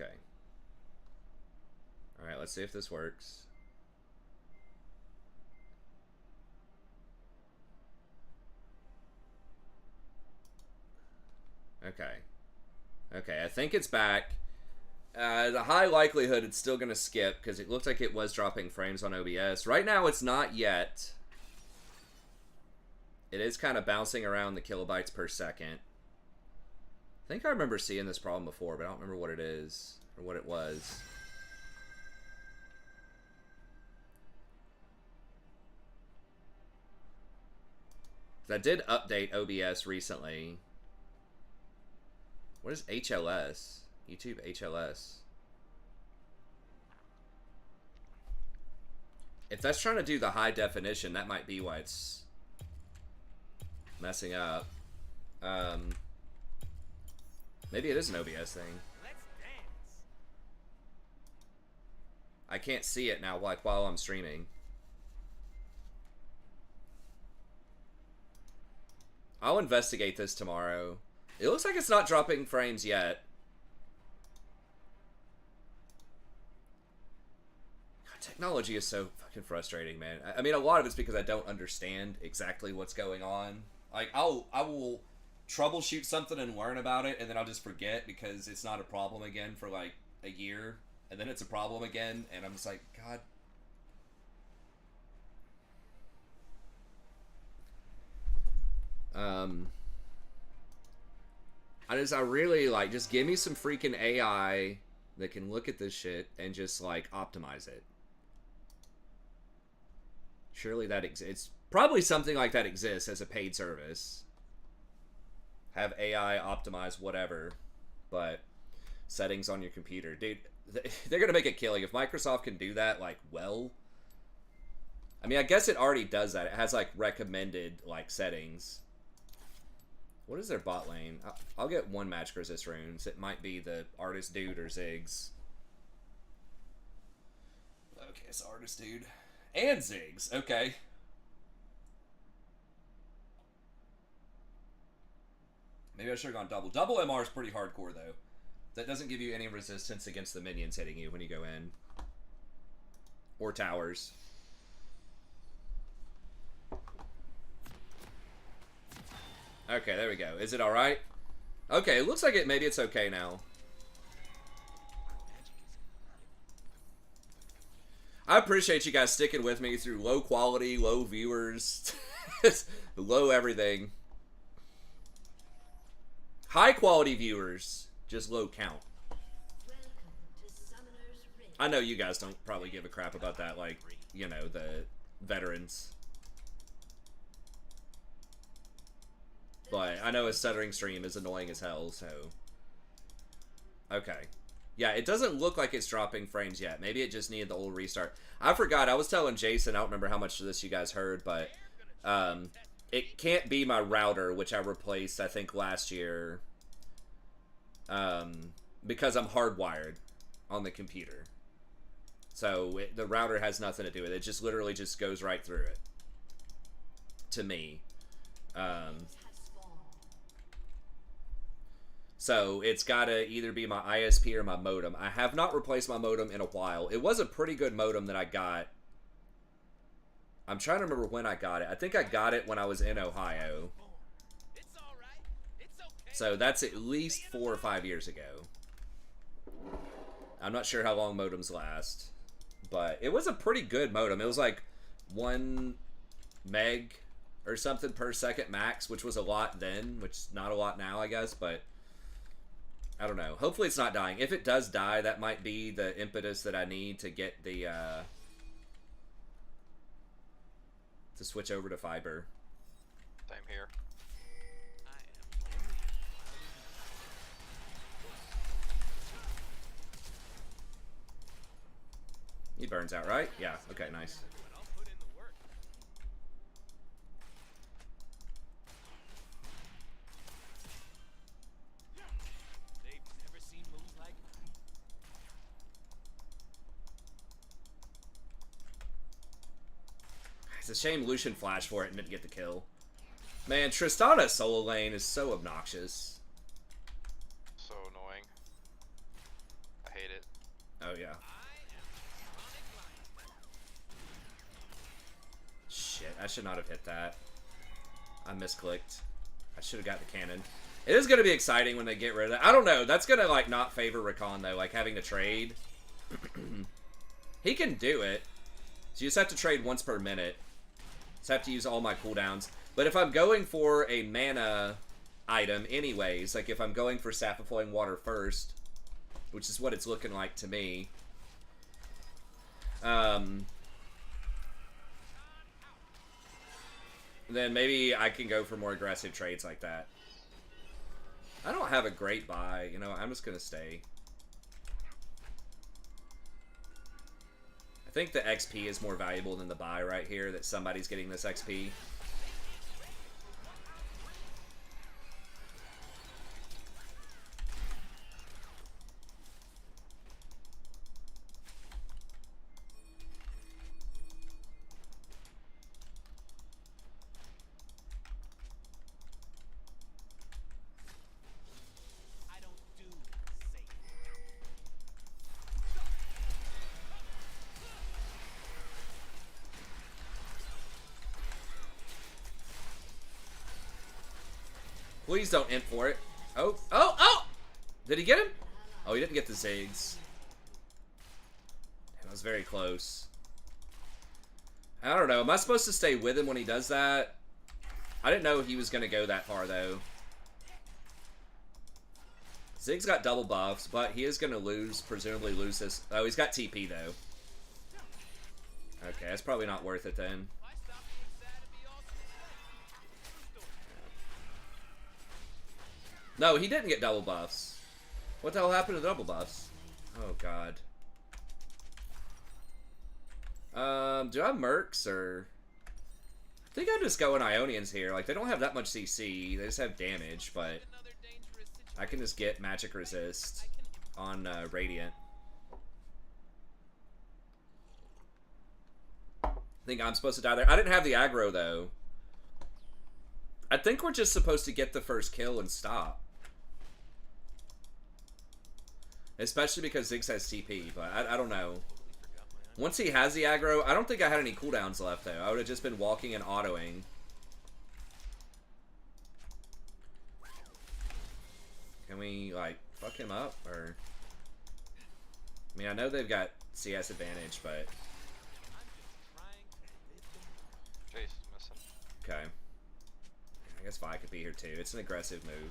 Okay. Alright, let's see if this works. Okay. Okay, I think it's back. The high likelihood it's still going to skip because it looks like it was dropping frames on OBS. Right now it's not yet. It is kind of bouncing around the kilobytes per second. I think I remember seeing this problem before, but I don't remember what it is or what it was. I did update OBS recently. What is HLS? YouTube HLS. If that's trying to do the high definition, that might be why it's messing up. Maybe it is an OBS thing. I can't see it now, like while I'm streaming. I'll investigate this tomorrow. It looks like it's not dropping frames yet. God, technology is so fucking frustrating, man. I mean, a lot of it's because I don't understand exactly what's going on. Like, I will troubleshoot something and learn about it, and then I'll just forget because it's not a problem again for like a year, and then it's a problem again, and I'm just like, God. I really like, just give me some freaking AI that can look at this shit and just like optimize it. Surely that exists. Probably something like that exists as a paid service. Have AI optimize whatever, but settings on your computer, dude. They're gonna make a killing if Microsoft can do that. Like, well, I mean, I guess it already does that. It has like recommended like settings. What is their bot lane? I'll get one match resist runes. It might be the artist dude or Ziggs. Okay, it's artist dude and Ziggs. Okay. Maybe I should have gone double. Double MR is pretty hardcore, though. That doesn't give you any resistance against the minions hitting you when you go in. Or towers. Okay, there we go. Is it alright? Okay, it looks like maybe it's okay now. I appreciate you guys sticking with me through low quality, low viewers, low everything. High quality viewers, just low count. I know you guys don't probably give a crap about that, like, you know, the veterans. But I know a stuttering stream is annoying as hell, so... Okay. Yeah, it doesn't look like it's dropping frames yet. Maybe it just needed the old restart. I forgot, I was telling Jason, I don't remember how much of this you guys heard, but... it can't be my router, which I replaced, I think, last year. Because I'm hardwired on the computer. So the router has nothing to do with it. It just literally just goes right through it. To me. So it's gotta either be my ISP or my modem. I have not replaced my modem in a while. It was a pretty good modem that I got. I'm trying to remember when I got it. I think I got it when I was in Ohio. So that's at least 4 or 5 years ago. I'm not sure how long modems last. But it was a pretty good modem. It was like 1 meg or something per second max, which was a lot then, which is not a lot now, I guess, but I don't know. Hopefully it's not dying. If it does die, that might be the impetus that I need to get the, to switch over to fiber. Same here. He burns out, right? Yeah, okay, nice. It's a shame Lucian flashed for it and didn't get the kill. Man, Tristana solo lane is so obnoxious. So annoying. I yeah. Shit, I should not have hit that. I misclicked. I should have got the cannon. It is going to be exciting when they get rid of that. I don't know. That's going to, like, not favor Rakan, though. Like, having to trade. He can do it. So you just have to trade once per minute. Just have to use all my cooldowns. But if I'm going for a mana item anyways, like if I'm going for Sap of Flowing Water first, which is what it's looking like to me, then maybe I can go for more aggressive trades like that. I don't have a great buy. You know, I'm just going to stay. I think the XP is more valuable than the buy right here, that somebody's getting this XP. Please don't imp for it. Oh, oh, oh! Did he get him? Oh, he didn't get the Ziggs. That was very close. I don't know. Am I supposed to stay with him when he does that? I didn't know he was going to go that far, though. Ziggs got double buffs, but he is going to lose, presumably lose this. Oh, he's got TP, though. Okay, that's probably not worth it, then. No, he didn't get double buffs. What the hell happened to double buffs? Oh, God. Do I have Mercs, or... I think I'm just going Ionians here. Like, they don't have that much CC. They just have damage, but... I can just get Magic Resist on Radiant. I think I'm supposed to die there. I didn't have the aggro, though. I think we're just supposed to get the first kill and stop. Especially because Ziggs has TP, but I don't know. Once he has the aggro, I don't think I had any cooldowns left, though. I would have just been walking and autoing. Can we, like, fuck him up, or... I mean, I know they've got CS advantage, but... Okay. I guess Vi could be here, too. It's an aggressive move.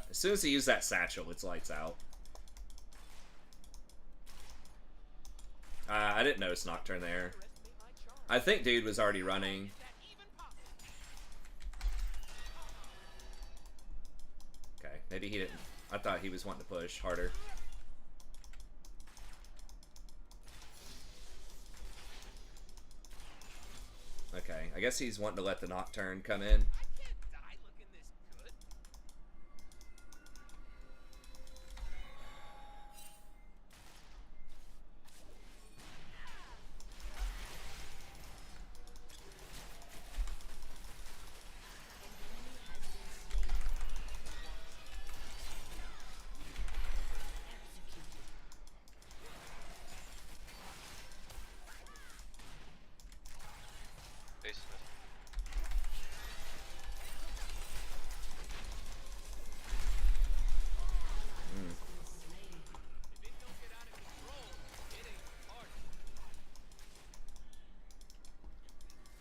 As soon as he used that satchel, it's lights out. I didn't notice Nocturne there. I think dude was already running. Okay, maybe he didn't. I thought he was wanting to push harder. Okay, I guess he's wanting to let the Nocturne come in.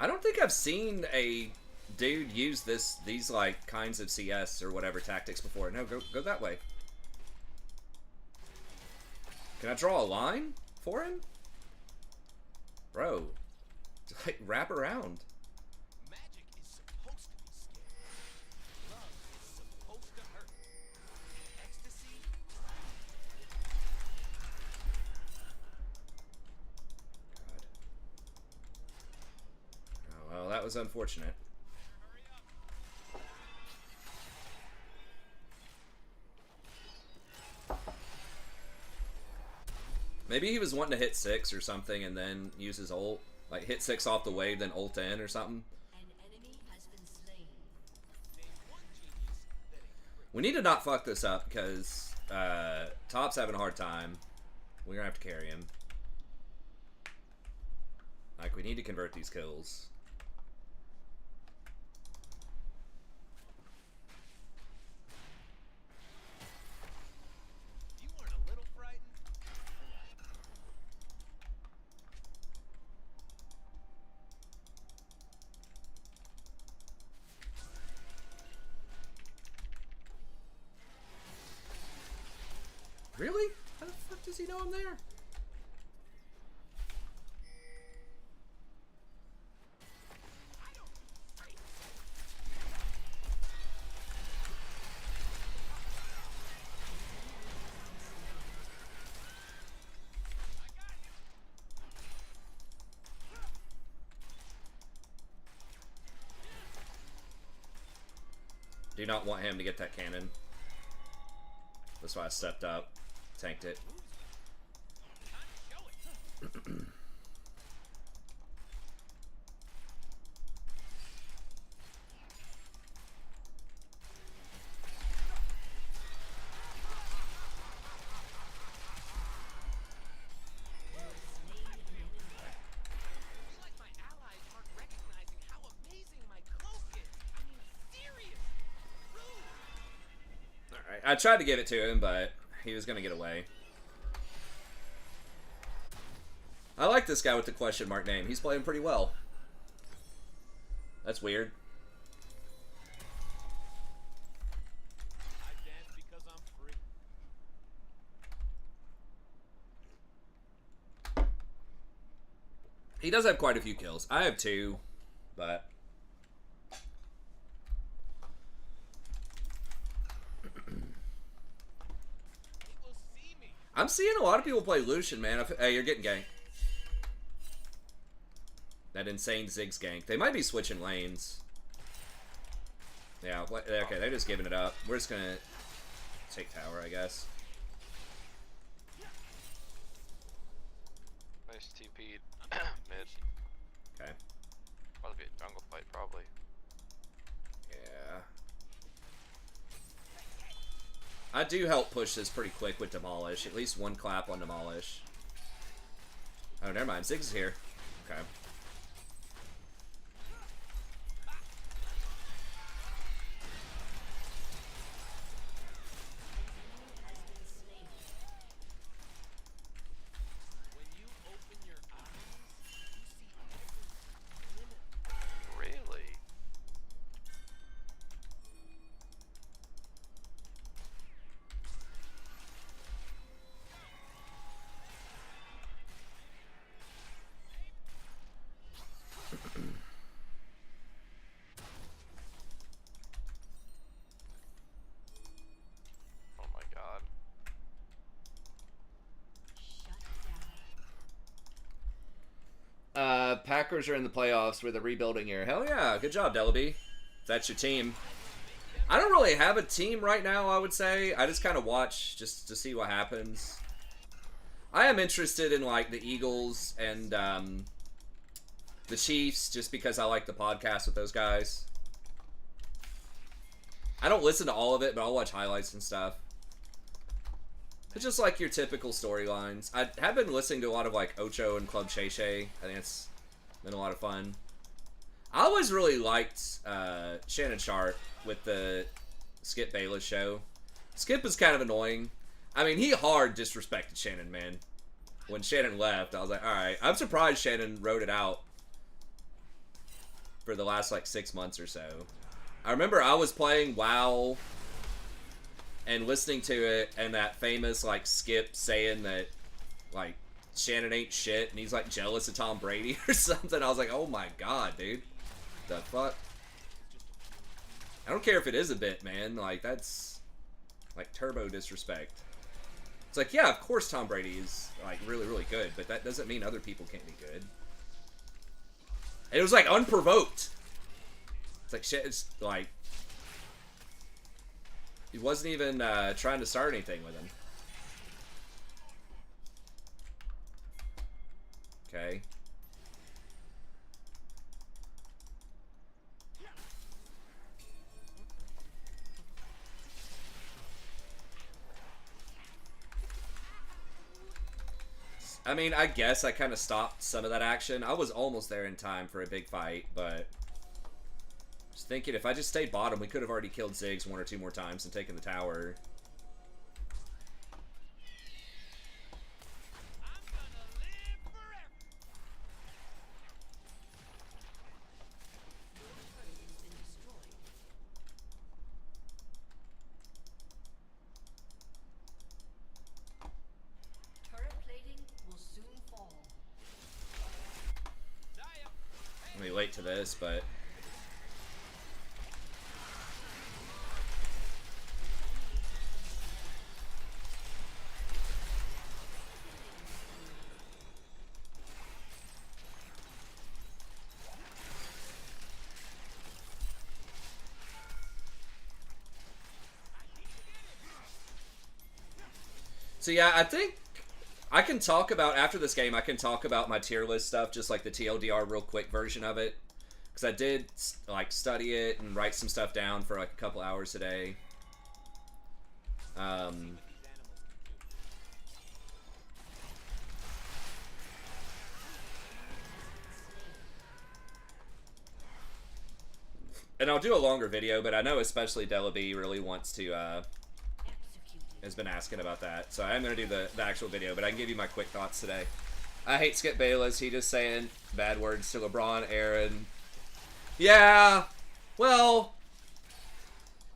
I don't think I've seen a dude use these like kinds of CS or whatever tactics before. No, go that way. Can I draw a line for him? Bro, like wrap around. Magic is supposed to be scary. Love is supposed to hurt. was unfortunate. Maybe he was wanting to hit 6 or something and then use his ult. Like, hit 6 off the wave, then ult in or something. We need to not fuck this up because Top's having a hard time. We're gonna have to carry him. Like, we need to convert these kills. You weren't a little frightened? Really? How the fuck does he know I'm there? Do not want him to get that cannon. That's why I stepped up, tanked it. I tried to give it to him, but he was going to get away. I like this guy with the question mark name. He's playing pretty well. That's weird. I dance because I'm free. He does have quite a few kills. I have 2, but... I'm seeing a lot of people play Lucian, man. Hey, you're getting ganked. That insane Ziggs gank. They might be switching lanes. Yeah, okay, they're just giving it up. We're just gonna take tower, I guess. Nice TP'd mid. Okay. That'll be a jungle fight, probably. Yeah. I do help push this pretty quick with Demolish. At least one clap on Demolish. Oh, never mind. Ziggs is here. Okay. Really? Oh my god. Packers are in the playoffs with a rebuilding year. Hell yeah. Good job, Delaby. That's your team. I don't really have a team right now, I would say. I just kind of watch just to see what happens. I am interested in, like, the Eagles and the Chiefs just because I like the podcast with those guys. I don't listen to all of it, but I'll watch highlights and stuff. It's just like your typical storylines. I have been listening to a lot of like Ocho and Club Shay Shay. I think it's been a lot of fun. I always really liked Shannon Sharp with the Skip Bayless show. Skip is kind of annoying. I mean, he hard disrespected Shannon, man. When Shannon left, I was like, alright. I'm surprised Shannon wrote it out for the last like 6 months or so. I remember I was playing WoW and listening to it, and that famous, like, Skip saying that, like, Shannon ain't shit, and he's, like, jealous of Tom Brady or something. I was like, oh my god, dude. The fuck? I don't care if it is a bit, man. Like, that's, like, turbo disrespect. It's like, yeah, of course Tom Brady is, like, really, really good, but that doesn't mean other people can't be good. And it was, like, unprovoked. It's like shit. It's like he wasn't even trying to start anything with him. Okay. I mean, I guess I kind of stopped some of that action. I was almost there in time for a big fight, but I was thinking if I just stayed bottom, we could have already killed Ziggs 1 or 2 more times and taken the tower. I'm gonna live forever. Turret plating will soon fall. I'm gonna be late to this, but so yeah, I think I can talk about, after this game, I can talk about my tier list stuff, just like the TLDR real quick version of it. Because I did, like, study it and write some stuff down for, like, a couple hours today. And I'll do a longer video, but I know especially Della B really wants to, has been asking about that. So I am going to do the actual video, but I can give you my quick thoughts today. I hate Skip Bayless. He just saying bad words to LeBron, Aaron. Yeah, well,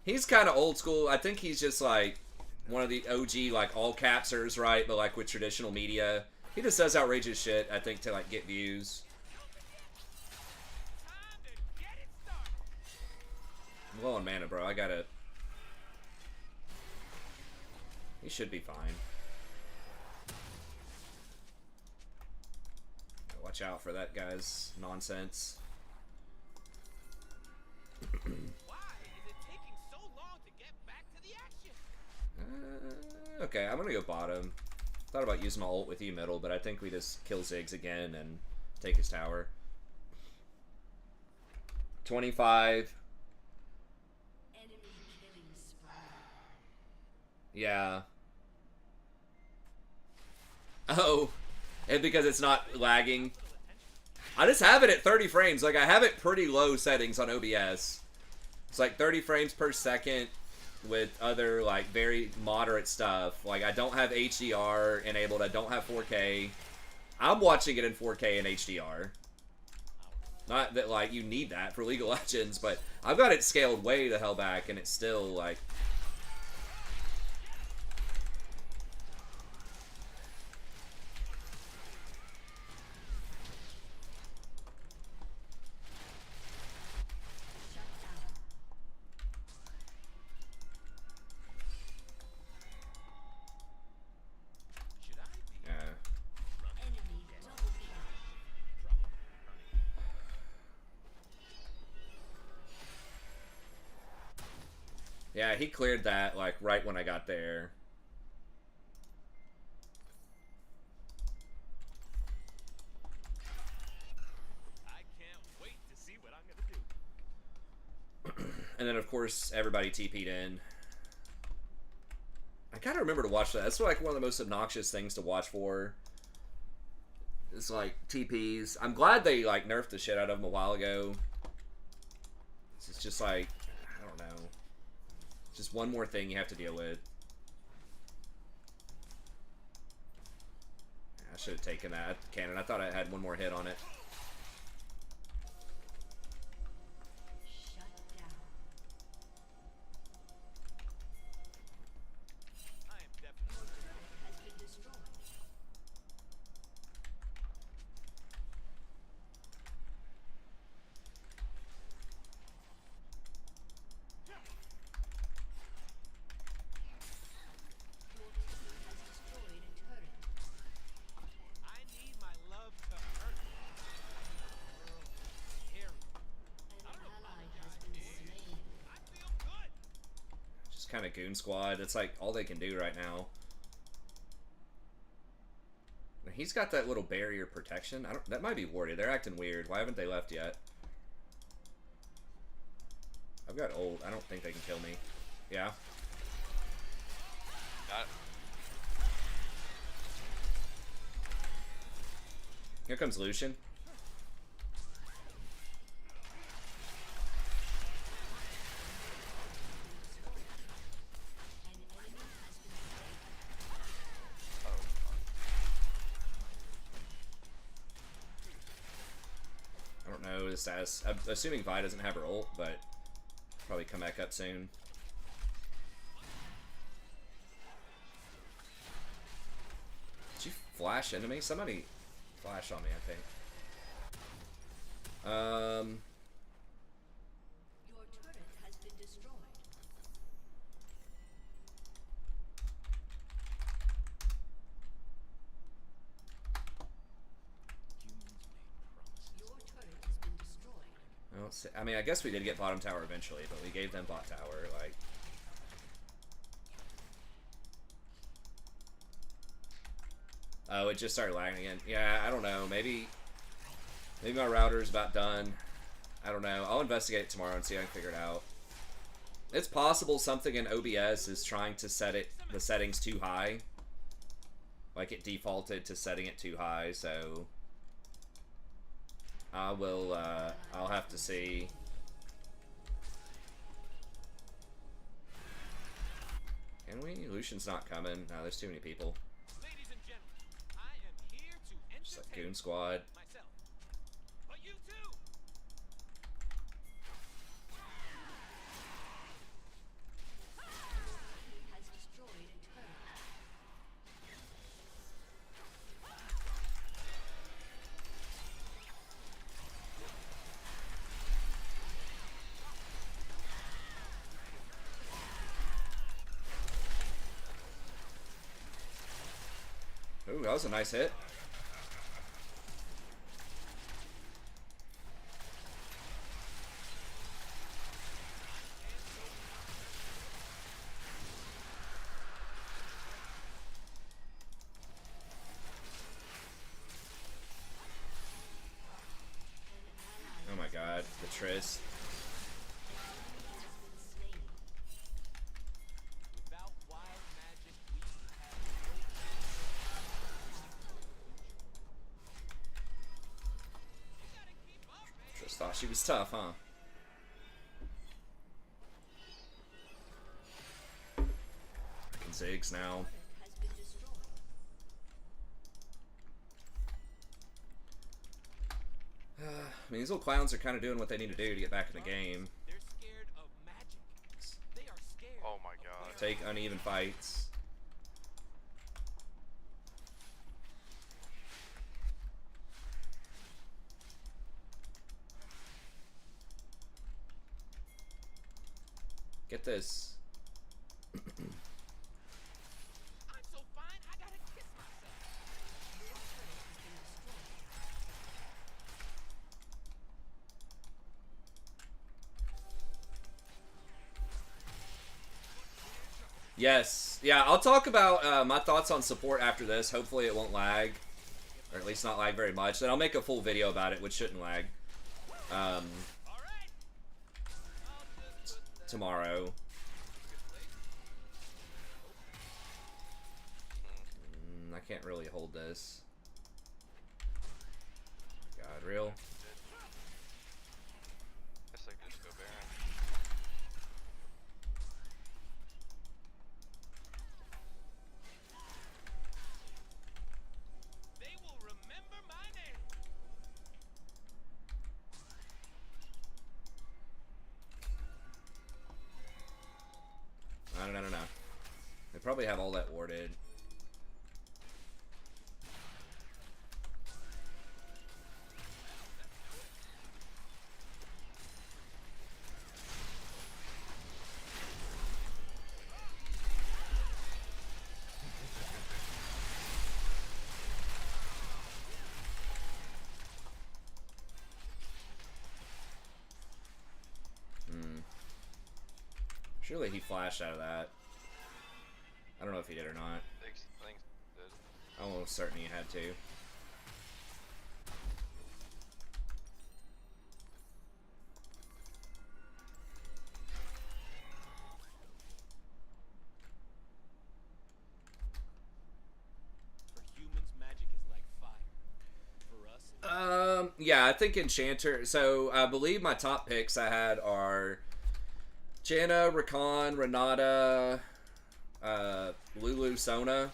he's kind of old school. I think he's just like one of the OG, like, all capsers, right? But like with traditional media, he just says outrageous shit, I think, to like get views. Time to get it started. I'm low on mana, bro. I gotta... He should be fine. Watch out for that guy's nonsense. Why is it taking so long to get back to the action? Okay, I'm gonna go bottom. Thought about using my ult with you middle, but I think we just kill Ziggs again and take his tower. 25. Enemy killing spree. Yeah. Oh, and because it's not lagging. I just have it at 30 frames. Like, I have it pretty low settings on OBS. It's like 30 frames per second with other, like, very moderate stuff. Like, I don't have HDR enabled. I don't have 4K. I'm watching it in 4K and HDR. Not that, like, you need that for League of Legends, but I've got it scaled way the hell back, and it's still, like... Should I be Enemy double kill. Yeah, he cleared that, like, right when I got there. I can't wait to see what I'm gonna do. And then, of course, everybody TP'd in. I gotta remember to watch that. That's, like, one of the most obnoxious things to watch for. It's, like, TPs. I'm glad they, like, nerfed the shit out of them a while ago. It's just, like, I don't know. Just one more thing you have to deal with. I should have taken that cannon. I thought I had one more hit on it. Shut down. I am definitely. Has been destroyed. Your team has destroyed a turret. I need my love to hurt. Just kind of goon squad. That's like all they can do right now. He's got that little barrier protection. I don't. That might be warded. They're acting weird. Why haven't they left yet? I've got ult. I don't think they can kill me. Yeah. Got it. Here comes Lucian. I don't know the status. I'm assuming Vi doesn't have her ult, but probably come back up soon. Did you flash into me? Somebody flash on me, I think. Your turret has been destroyed. Your turret has been destroyed. I don't see, I mean, I guess we did get bottom tower eventually, but we gave them bot tower. Like, oh, it just started lagging again. Yeah, I don't know. Maybe my router's about done. I don't know. I'll investigate it tomorrow and see if I can figure it out. It's possible something in OBS is trying to set the settings too high. Like it defaulted to setting it too high, so I'll have to see. Can we? Lucian's not coming. No, there's too many people. Ladies and gentlemen, I am here to Just like entertain goon squad. myself. But you too. Has destroyed a turret. Ooh, that was a nice hit. Oh my god, the Triss. Without wild magic, we have You gotta keep up, baby. Just thought she was tough, huh? Freaking Ziggs now. Has been destroyed. I mean, these little clowns are kind of doing what they need to do to get back in the game. They're scared of magic. They are scared. Oh my god. Take uneven fights. Get this. I'm so fine, I gotta kiss myself. Yes. Yeah, I'll talk about my thoughts on support after this. Hopefully it won't lag. Or at least not lag very much. Then I'll make a full video about it, which shouldn't lag. All right. Tomorrow. I can't really hold this. God, real? Guess I could just go Baron. They will remember my name. No. They probably have all that warded. Surely he flashed out of that. I don't know if he did or not. Thanks, dude. I'm almost certain he had to. For humans, magic is like fire. For us, Yeah, I think Enchanter. So I believe my top picks I had are Janna, Rakan, Renata, Lulu, Sona.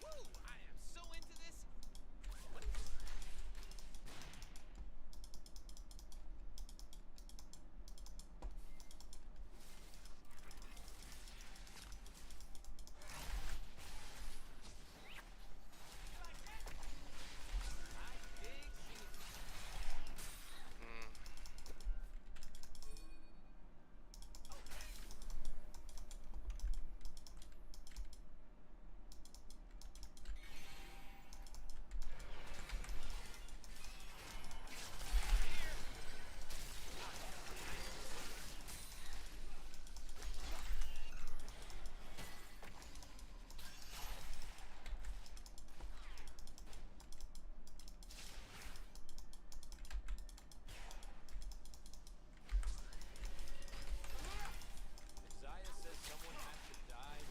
woo! I am so into this. Mm. Zaya says someone has to die.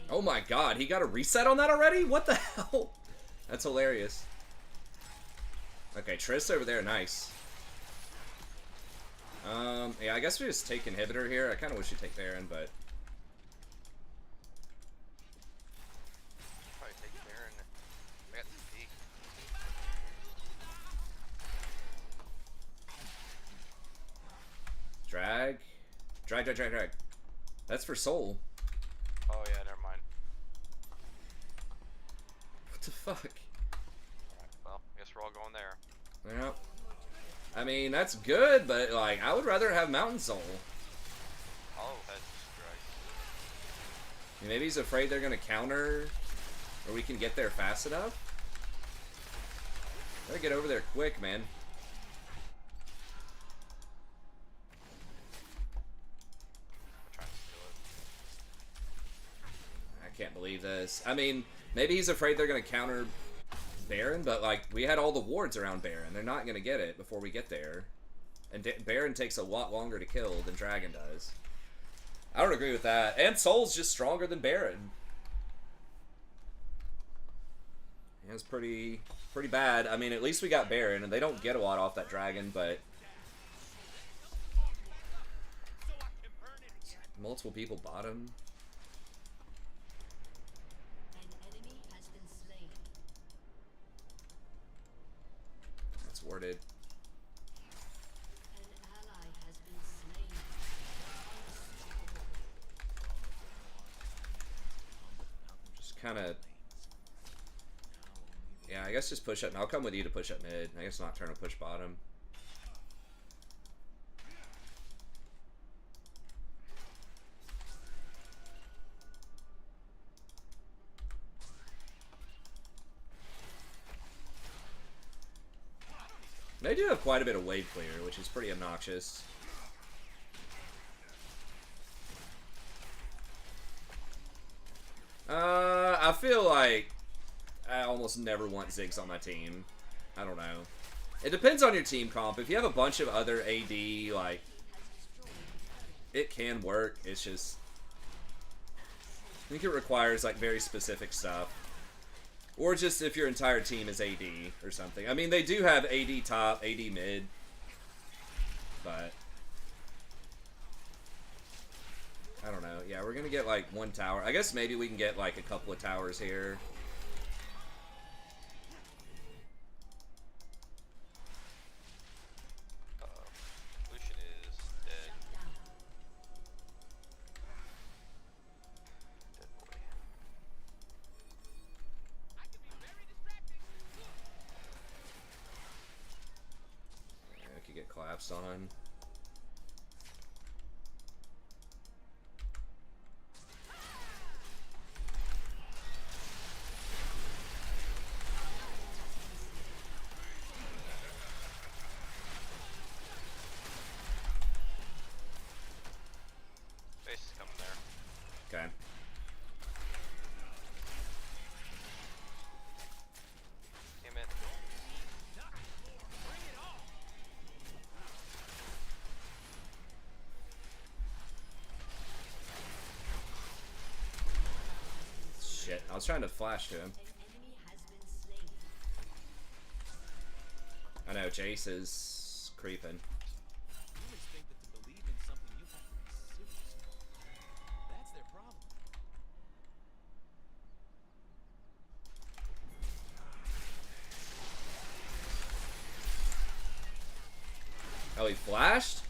Oh my god, he got a reset on that already? What the hell? That's hilarious. Okay, Triss over there, nice. Yeah, I guess we just take inhibitor here. I kind of wish we take Baron, but Probably take Baron. I got TP. drag. Drag. That's for soul. Oh yeah, never mind. What the fuck? Alright, well, I guess we're all going there. Yeah. I mean, that's good, but like, I would rather have Mountain Soul. Oh, that's right. I mean, maybe he's afraid they're gonna counter, or we can get there fast enough. Gotta get over there quick, man. I'm trying to steal it. I can't believe this. I mean, maybe he's afraid they're gonna counter Baron, but like, we had all the wards around Baron. They're not gonna get it before we get there. And Baron takes a lot longer to kill than Dragon does. I don't agree with that. And Soul's just stronger than Baron. It's pretty bad. I mean, at least we got Baron, and they don't get a lot off that Dragon, but multiple people bottom. An enemy has been slain. That's worded. An ally has been slain. Just kind of... Yeah, I guess just push up. I'll come with you to push up mid. I guess Nocturne will push bottom. They do have quite a bit of wave clear, which is pretty obnoxious. I feel like I almost never want Ziggs on my team. I don't know. It depends on your team comp. If you have a bunch of other AD, like, it can work. It's just, I think it requires like very specific stuff. Or just if your entire team is AD or something. I mean, they do have AD top, AD mid. But I don't know. Yeah, we're going to get like one tower. I guess maybe we can get like a couple of towers here. Lucian is dead. Dead boy. collapsed on. Base is coming there. Okay. Damn it. Bring it on. Shit, I was trying to flash to him. An enemy has been slain. I know, Jace is creeping. Humans think that to believe in something you have to be serious about. That's their problem. Oh, he flashed?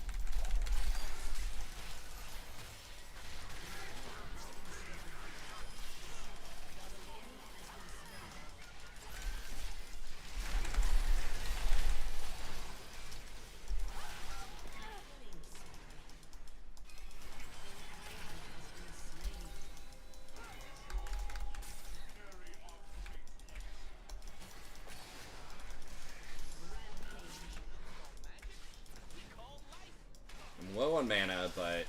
I'm low on mana, but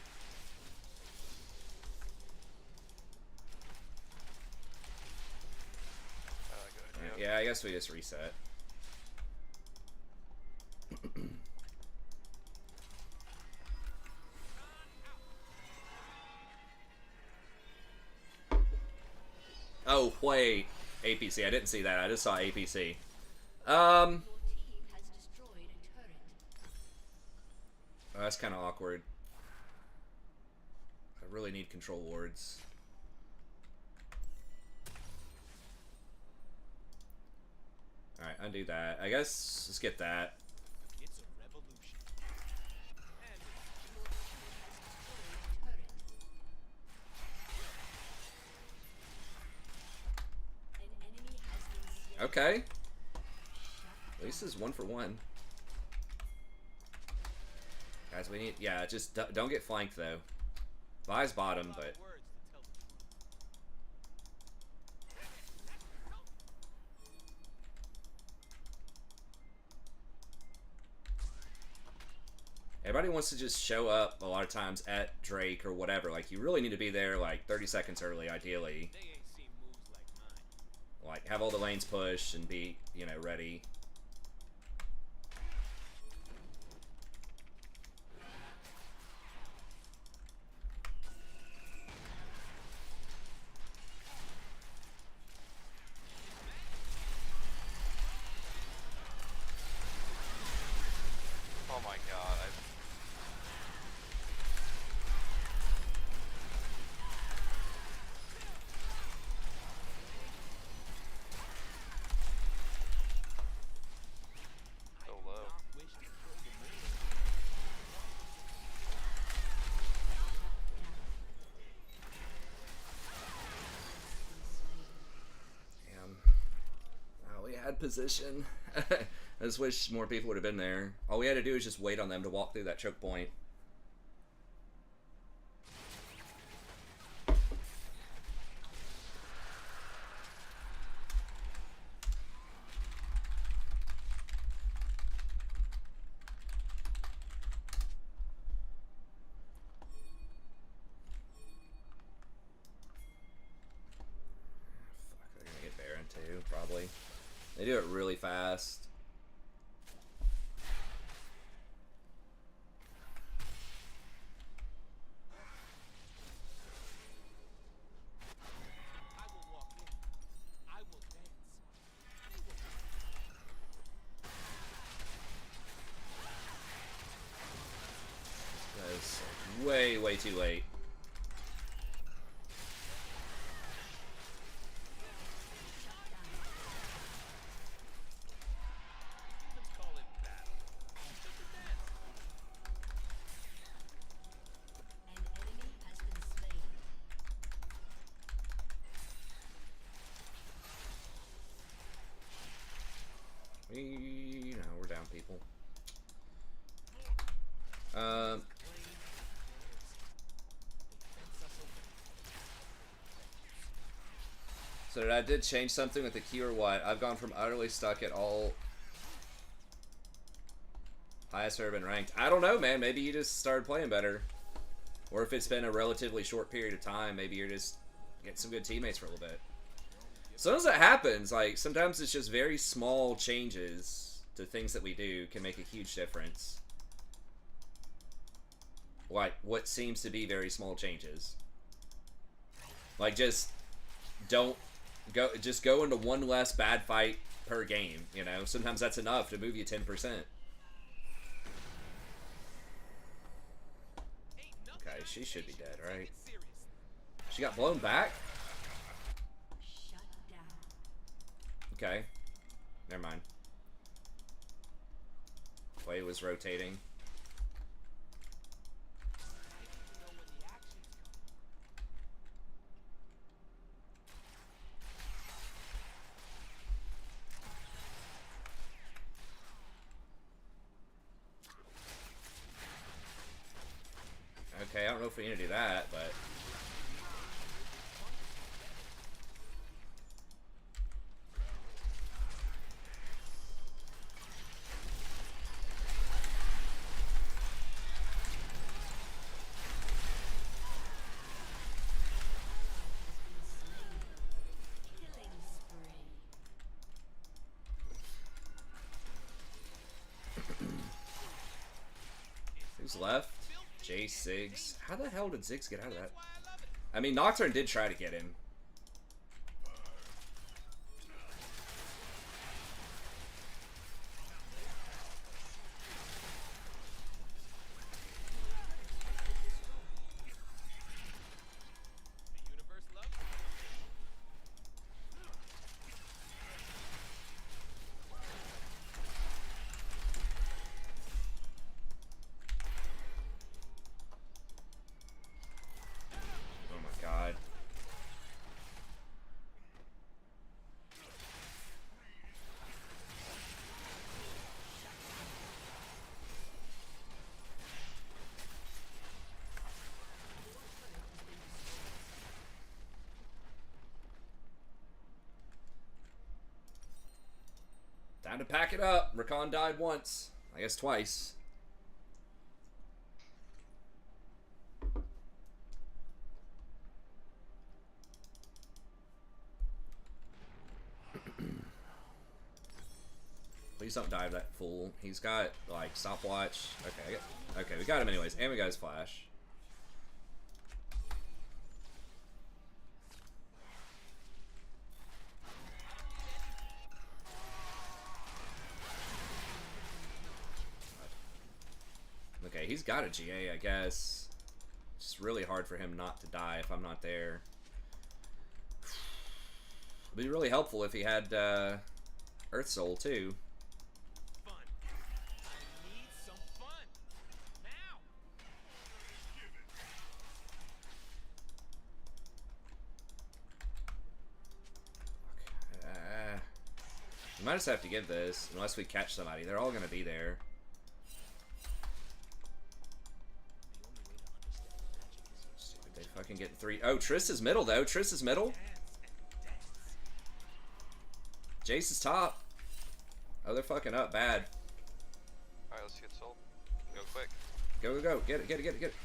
Good. yeah, I guess we just reset. Oh, wait. APC. I didn't see that. I just saw APC. Your team has destroyed a turret. Oh, that's kind of awkward. I really need control wards. Alright, undo that. I guess let's get that. It's a revolution. And Your team has destroyed a turret. An enemy has been slain. Okay. At least it's 1 for 1. Guys, we need... Yeah, just don't get flanked, though. Vi's bottom, but... words to tell the truth. Everybody wants to just show up a lot of times at Drake or whatever. Like, you really need to be there, like, 30 seconds early, ideally. They ain't seen moves like mine. Like, have all the lanes pushed and be, you know, ready. Oh my god. So low. Not wish to kill the moon. Damn. Wow, we had position. I just wish more people would have been there. All we had to do is just wait on them to walk through that choke point. Fuck, they're gonna get Baron too, probably. They do it really fast. I will walk in. I will dance. I will. That is way, way too late. Humans call it battle. It's just a dance. An enemy has been slain. No, we're down, people. So I did change something with the Q or what? I've gone from utterly stuck at all highest urban ranked. I don't know, man. Maybe you just started playing better. Or if it's been a relatively short period of time, maybe you're just getting some good teammates for a little bit. Sometimes that happens. Like, sometimes it's just very small changes to things that we do can make a huge difference. Like, what seems to be very small changes. Like, just don't go, just go into one less bad fight per game, you know? Sometimes that's enough to move you 10%. Okay, she should be dead, right? She got blown back? Shut down. Okay. Never mind. Play was rotating. Okay, I don't know if we need to do that, but... Killing spree. Who's left? Jay Ziggs. How the hell did Ziggs get out of that? I mean, Nocturne did try to get him. Oh my god. Time to pack it up. Rakan died once. I guess twice. Please don't die of that fool. He's got, like, stopwatch. Okay, okay, we got him anyways. And we got his flash. Okay, he's got a GA, I guess. It's really hard for him not to die if I'm not there. It'd be really helpful if he had Earth Soul too. Fun. I need some fun. Now. We might just have to give this, unless we catch somebody. They're all gonna be there. Stupid, they fucking get 3. Oh, Triss is middle though. Triss is middle. Jace is top. Oh, they're fucking up bad. Alright, let's get sold. Go quick. Go, go, go. Get it, get it, get it, get it.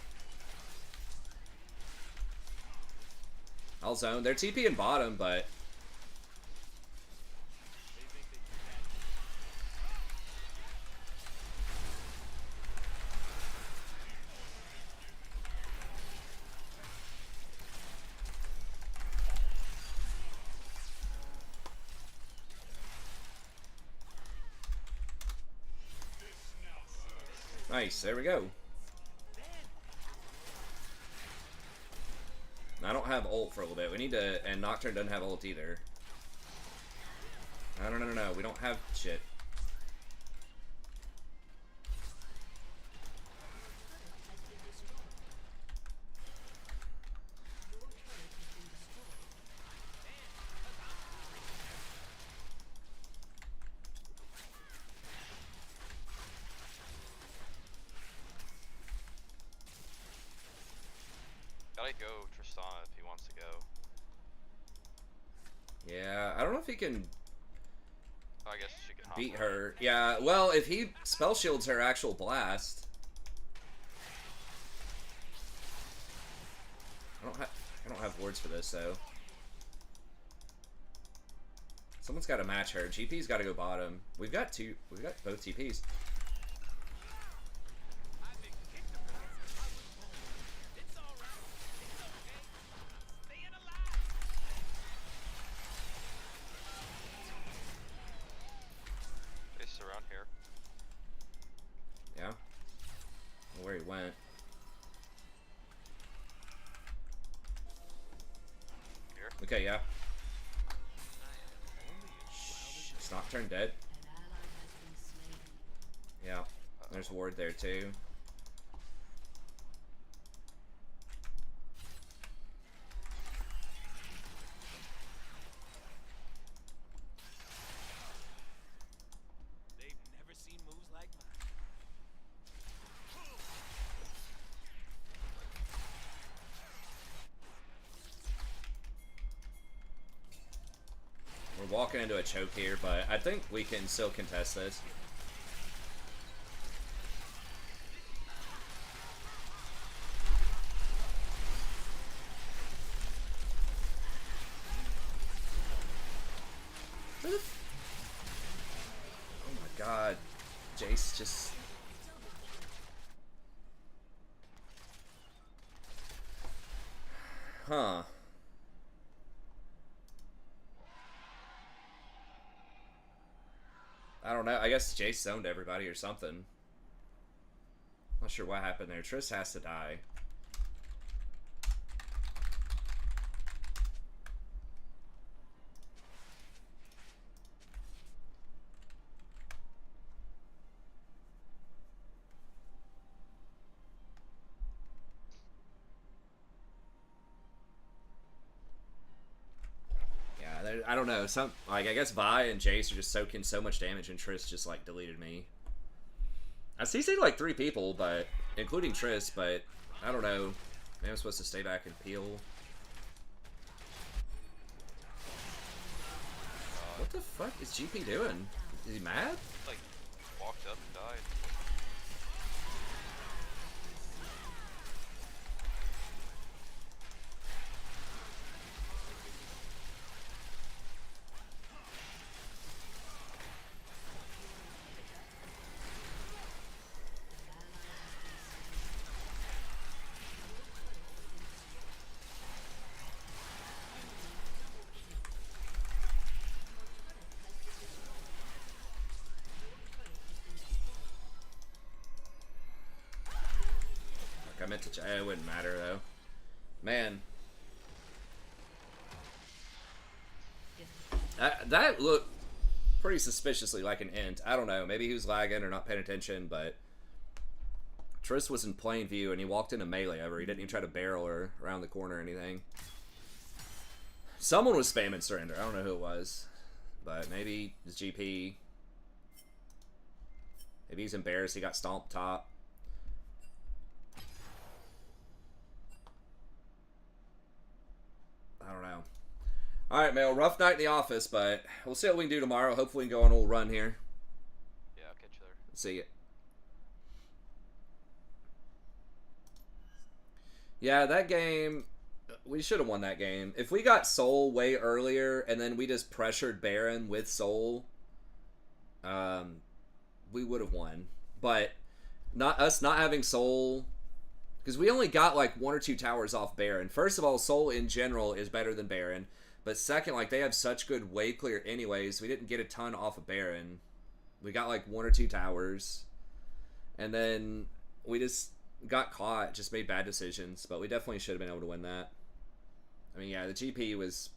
I'll zone. They're TP in bottom, but... Nice, there we go. I don't have ult for a little bit. We need to, and Nocturne doesn't have ult either. No, no, no, no, no. We don't have shit. Gotta go Tristana if he wants to go. Yeah, I don't know if he can Oh, I guess she can hop beat on her. it. Yeah, well, if he spell shields her actual blast. I don't have words for this though. Someone's got to match her. GP's got to go bottom. We've got both TPs. I've been kicked around since I was born. It's all right. It's okay. Staying alive. It's around here. Yeah. I don't know where he went. Here. Okay, yeah. It's Nocturne dead. An ally has been slain. Yeah. There's ward there too. They've never seen moves like mine. We're walking into a choke here, but I think we can still contest this. Oh my god. Jace just... Huh. I don't know. I guess Jace zoned everybody or something. Not sure what happened there. Triss has to die. I don't know. I guess Vi and Jace are just soaking so much damage, and Triss just like deleted me. I CC'd like 3 people, but including Triss, but I don't know. Maybe I'm supposed to stay back and peel. What the fuck is GP doing? Is he mad? Like, walked up and died. I meant to. It wouldn't matter though. Man, that looked pretty suspiciously like an int. I don't know. Maybe he was lagging or not paying attention, but Triss was in plain view and he walked into melee over. He didn't even try to barrel her around the corner or anything. Someone was spamming surrender. I don't know who it was, but maybe it's GP. Maybe he's embarrassed he got stomped top. I don't know. Alright, Mel. Rough night in the office, but we'll see what we can do tomorrow. Hopefully we can go on a little run here. Yeah, I'll catch you there. See ya. Yeah, that game... We should have won that game. If we got Soul way earlier, and then we just pressured Baron with Soul, we would have won. But not having Soul... Because we only got like 1 or 2 towers off Baron. First of all, Soul in general is better than Baron. But second, like they have such good wave clear anyways. We didn't get a ton off of Baron. We got like 1 or 2 towers. And then we just got caught. Just made bad decisions. But we definitely should have been able to win that. I mean, yeah, the GP was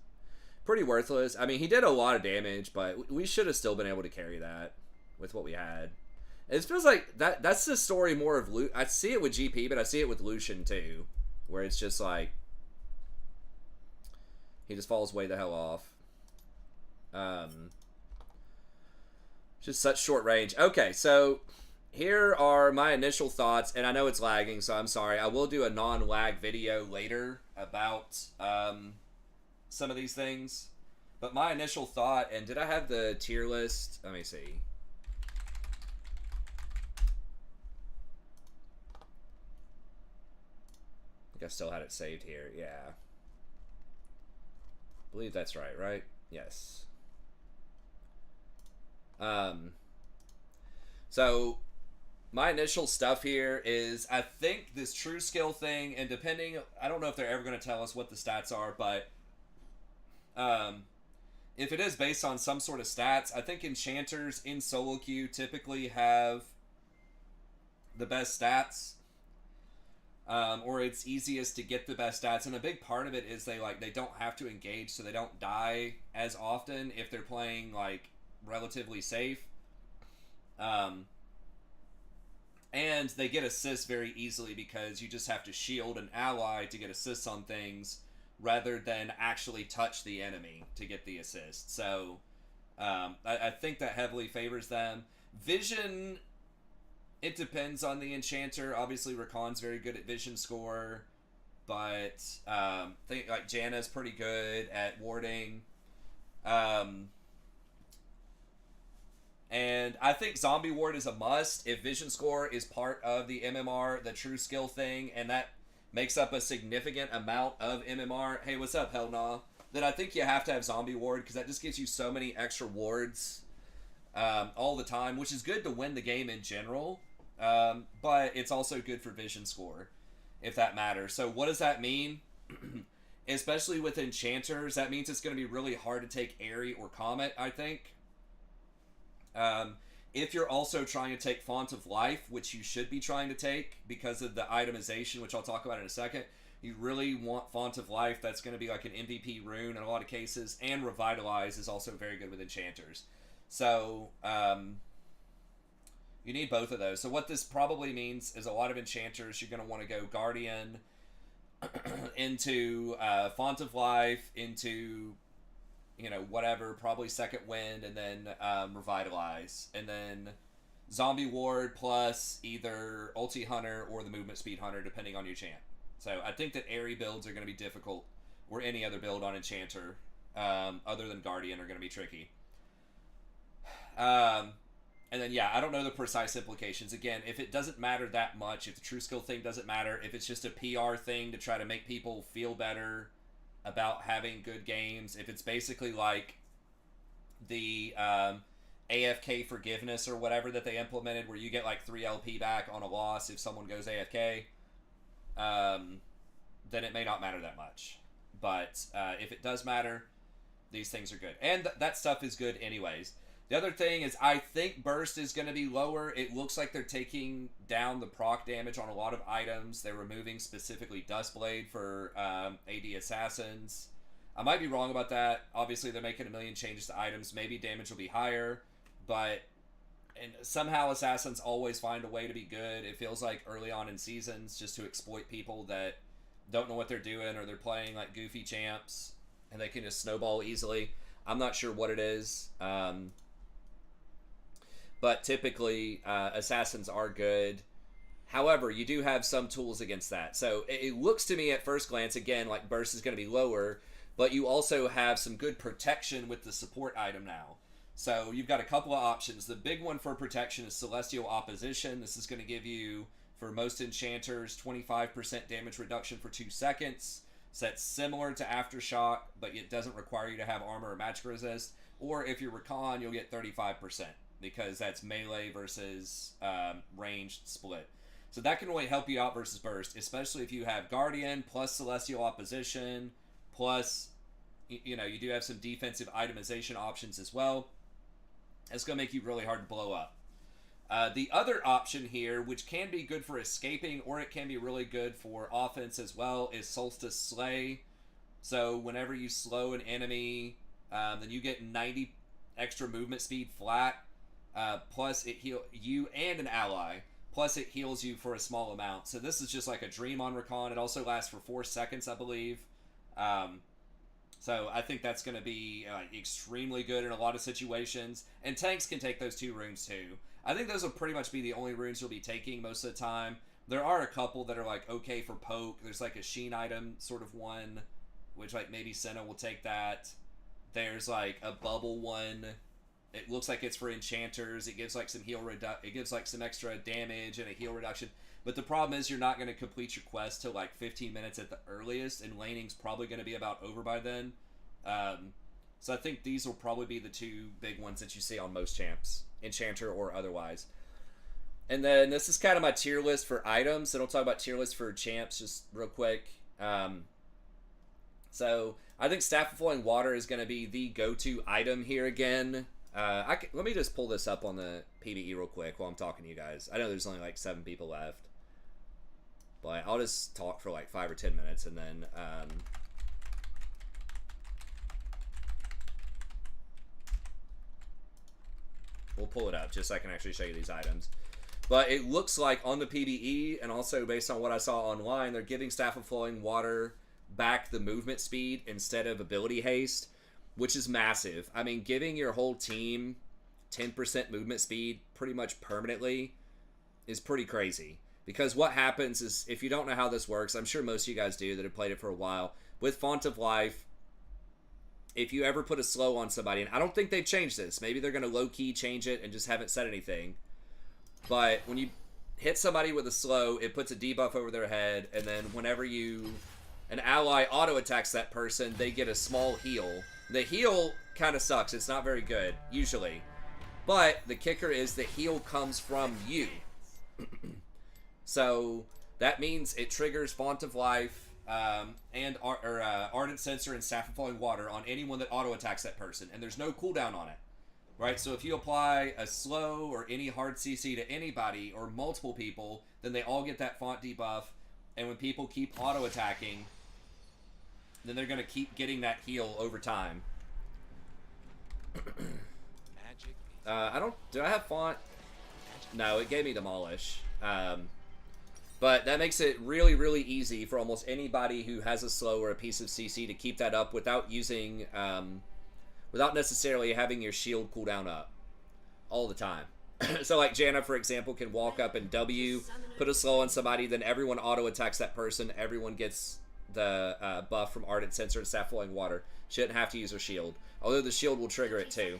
pretty worthless. I mean, he did a lot of damage. But we should have still been able to carry that with what we had. It feels like that's the story more of I see it with GP, but I see it with Lucian too, where it's just like he just falls way the hell off. Just such short range. Okay, so here are my initial thoughts, and I know it's lagging, so I'm sorry. I will do a non-lag video later about some of these things. But my initial thought, and did I have the tier list? Let me see. I think I still had it saved here. Yeah. I believe that's right? Yes. So my initial stuff here is I think this true skill thing, and depending, I don't know if they're ever going to tell us what the stats are, but if it is based on some sort of stats, I think enchanters in solo queue typically have the best stats, or it's easiest to get the best stats. And a big part of it is they don't have to engage, so they don't die as often if they're playing like relatively safe. And they get assists very easily because you just have to shield an ally to get assists on things rather than actually touch the enemy to get the assist. So I think that heavily favors them. Vision, it depends on the enchanter. Obviously, Rakan's very good at vision score, but I think like Janna's pretty good at warding. And I think Zombie Ward is a must if Vision Score is part of the MMR, the true skill thing, and that makes up a significant amount of MMR. Hey, what's up, Hell Nah? Then I think you have to have Zombie Ward because that just gives you so many extra wards all the time, which is good to win the game in general, but it's also good for Vision Score, if that matters. So what does that mean? Especially with enchanters, that means it's going to be really hard to take Airy or Comet, I think. If you're also trying to take Font of Life, which you should be trying to take because of the itemization, which I'll talk about in a second, you really want Font of Life. That's going to be like an MVP rune in a lot of cases, and Revitalize is also very good with enchanters. So, you need both of those. So what this probably means is a lot of enchanters, you're going to want to go Guardian into Font of Life, into whatever, probably Second Wind, and then Revitalize. And then Zombie Ward plus either Ulti Hunter or the Movement Speed Hunter, depending on your champ. So I think that Airy builds are going to be difficult, or any other build on Enchanter, other than Guardian, are going to be tricky. And then, yeah, I don't know the precise implications. Again, if it doesn't matter that much, if the true skill thing doesn't matter, if it's just a PR thing to try to make people feel better about having good games, if it's basically like the AFK forgiveness or whatever that they implemented, where you get like 3 LP back on a loss if someone goes AFK, then it may not matter that much. But if it does matter, these things are good. And that stuff is good anyways. The other thing is I think Burst is going to be lower. It looks like they're taking down the proc damage on a lot of items. They're removing specifically Dustblade for AD Assassins. I might be wrong about that. Obviously, they're making a million changes to items. Maybe damage will be higher. But and somehow Assassins always find a way to be good. It feels like early on in seasons, just to exploit people that don't know what they're doing, or they're playing like goofy champs, and they can just snowball easily. I'm not sure what it is. But typically, Assassins are good. However, you do have some tools against that. So it looks to me at first glance, again, like Burst is going to be lower, but you also have some good protection with the support item now. So you've got a couple of options. The big one for protection is Celestial Opposition. This is going to give you, for most enchanters, 25% damage reduction for 2 seconds. So that's similar to Aftershock, but it doesn't require you to have armor or magic resist. Or if you're Rakan, you'll get 35%. Because that's melee versus ranged split. So that can really help you out versus Burst, especially if you have Guardian plus Celestial Opposition, plus, you do have some defensive itemization options as well. It's going to make you really hard to blow up. The other option here, which can be good for escaping, or it can be really good for offense as well, is Solstice Slay. So whenever you slow an enemy, then you get 90 extra movement speed flat. Plus it heals you and an ally. Plus it heals you for a small amount. So this is just like a dream on Rakan. It also lasts for 4 seconds, I believe. So I think that's going to be extremely good in a lot of situations. And tanks can take those 2 runes too. I think those will pretty much be the only runes you'll be taking most of the time. There are a couple that are like okay for poke. There's like a Sheen item sort of one, which like maybe Senna will take that. There's like a bubble one. It looks like it's for enchanters. It gives like some it gives like some extra damage and a heal reduction. But the problem is you're not going to complete your quest till like 15 minutes at the earliest, and laning's probably going to be about over by then. So I think these will probably be the two big ones that you see on most champs, enchanter or otherwise. And then this is kind of my tier list for items. So I'll talk about tier list for champs just real quick. So I think Staff of Flowing Water is going to be the go-to item here again. Let me just pull this up on the PvE real quick while I'm talking to you guys. I know there's only like 7 people left, but I'll just talk for like 5 or 10 minutes and then we'll pull it up just so I can actually show you these items. But it looks like on the PvE, and also based on what I saw online, they're giving Staff of Flowing Water back the movement speed instead of ability haste, which is massive. I mean, giving your whole team 10% movement speed pretty much permanently is pretty crazy. Because what happens is, if you don't know how this works, I'm sure most of you guys do that have played it for a while, with Font of Life, if you ever put a slow on somebody, and I don't think they've changed this, maybe they're going to low-key change it and just haven't said anything, but when you hit somebody with a slow, it puts a debuff over their head, and then whenever an ally auto-attacks that person, they get a small heal. The heal kind of sucks. It's not very good, usually. But the kicker is the heal comes from you. So that means it triggers Font of Life and Ardent Censer and Staff of Flowing Water on anyone that auto-attacks that person. And there's no cooldown on it. Right? So if you apply a slow or any hard CC to anybody or multiple people, then they all get that font debuff. And when people keep auto-attacking, then they're going to keep getting that heal over time. Do I have font? No, it gave me Demolish. But that makes it really, really easy for almost anybody who has a slow or a piece of CC to keep that up without using, without necessarily having your shield cooldown up all the time. So like Janna, for example, can walk up and W, put a slow on somebody, then everyone auto-attacks that person, everyone gets the buff from Ardent Censer and Staff Flowing Water. Shouldn't have to use her shield, although the shield will trigger it too.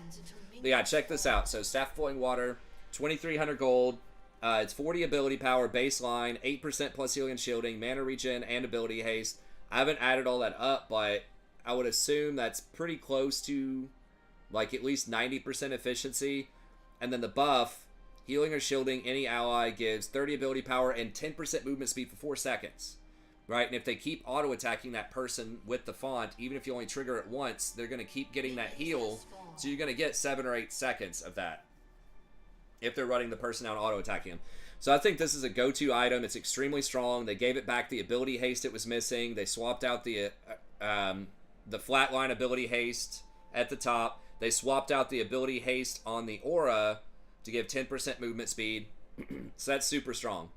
But yeah, check this out. So Staff Flowing Water, 2,300 gold. It's 40 ability power, baseline, 8% plus healing and shielding, mana regen, and ability haste. I haven't added all that up, but I would assume that's pretty close to like at least 90% efficiency. And then the buff, healing or shielding any ally, gives 30 ability power and 10% movement speed for 4 seconds. Right? And if they keep auto-attacking that person with the font, even if you only trigger it once, they're going to keep getting that heal. So you're going to get 7 or 8 seconds of that if they're running the person out auto-attacking them. So I think this is a go-to item. It's extremely strong. They gave it back the ability haste it was missing. They swapped out the flatline ability haste at the top. They swapped out the ability haste on the aura to give 10% movement speed. So that's super strong.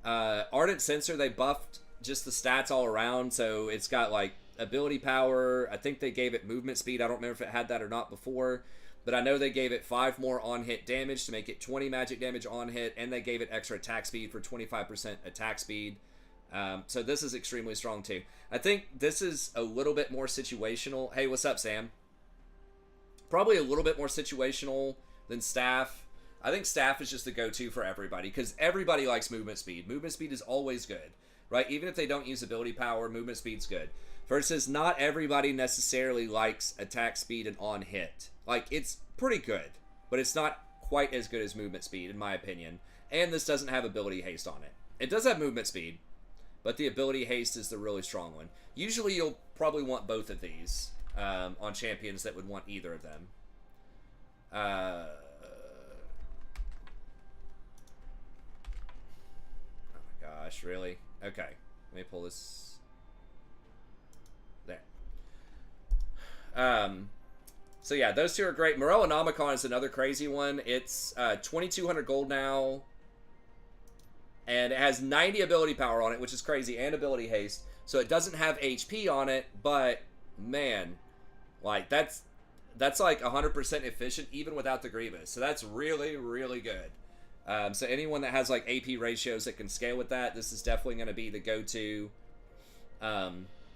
Ardent Censer, they buffed just the stats all around. So it's got like ability power. I think they gave it movement speed. I don't remember if it had that or not before. But I know they gave it 5 more on-hit damage to make it 20 magic damage on-hit. And they gave it extra attack speed for 25% attack speed. So this is extremely strong too. I think this is a little bit more situational. Hey, what's up, Sam? Probably a little bit more situational than Staff. I think Staff is just the go-to for everybody because everybody likes movement speed. Movement speed is always good, right? Even if they don't use ability power, movement speed's good. Versus not everybody necessarily likes attack speed and on-hit. Like, it's pretty good, but it's not quite as good as movement speed, in my opinion. And this doesn't have ability haste on it. It does have movement speed, but the ability haste is the really strong one. Usually you'll probably want both of these on champions that would want either of them. Oh my gosh, really? Okay, let me pull this. There. So yeah, those two are great. Morellonomicon is another crazy one. It's 2,200 gold now. And it has 90 ability power on it, which is crazy, and ability haste. So it doesn't have HP on it, but man, like that's like 100% efficient even without the Grievous. So that's really, really good. So anyone that has like AP ratios that can scale with that, this is definitely going to be the go-to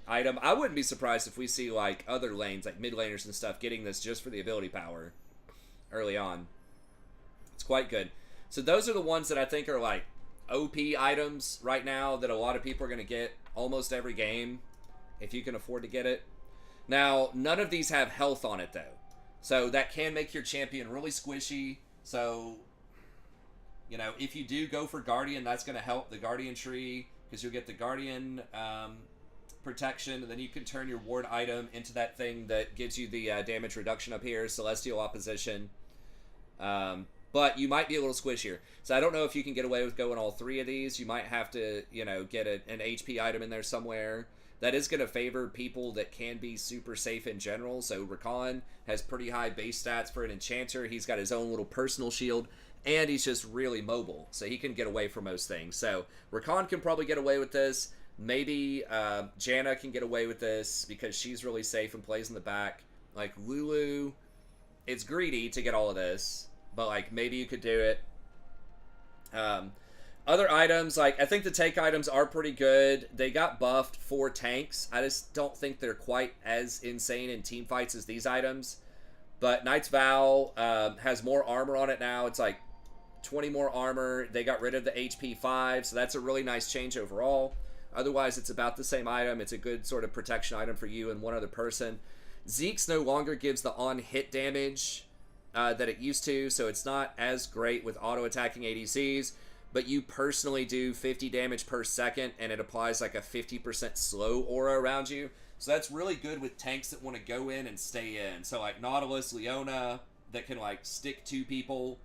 item. I wouldn't be surprised if we see like other lanes, like mid laners and stuff, getting this just for the ability power early on. It's quite good. So those are the ones that I think are like OP items right now that a lot of people are going to get almost every game if you can afford to get it. Now, none of these have health on it though. So that can make your champion really squishy. So, you know, if you do go for Guardian, that's going to help the Guardian tree because you'll get the Guardian protection, and then you can turn your ward item into that thing that gives you the damage reduction up here, Celestial Opposition. But you might be a little squishier. So I don't know if you can get away with going all three of these. You might have to, you know, get an HP item in there somewhere. That is going to favor people that can be super safe in general. So Rakan has pretty high base stats for an enchanter. He's got his own little personal shield, and he's just really mobile. So he can get away from most things. So Rakan can probably get away with this. Maybe Janna can get away with this because she's really safe and plays in the back. Like Lulu, it's greedy to get all of this, but like maybe you could do it. Other items, like I think the tank items are pretty good. They got buffed for tanks. I just don't think they're quite as insane in team fights as these items. But Knight's Vow has more armor on it now. It's like 20 more armor. They got rid of the HP 5, so that's a really nice change overall. Otherwise, it's about the same item. It's a good sort of protection item for you and one other person. Zeke's no longer gives the on-hit damage that it used to, so it's not as great with auto-attacking ADCs, but you personally do 50 damage per second, and it applies like a 50% slow aura around you. So that's really good with tanks that want to go in and stay in. So like Nautilus, Leona, that can like stick to people,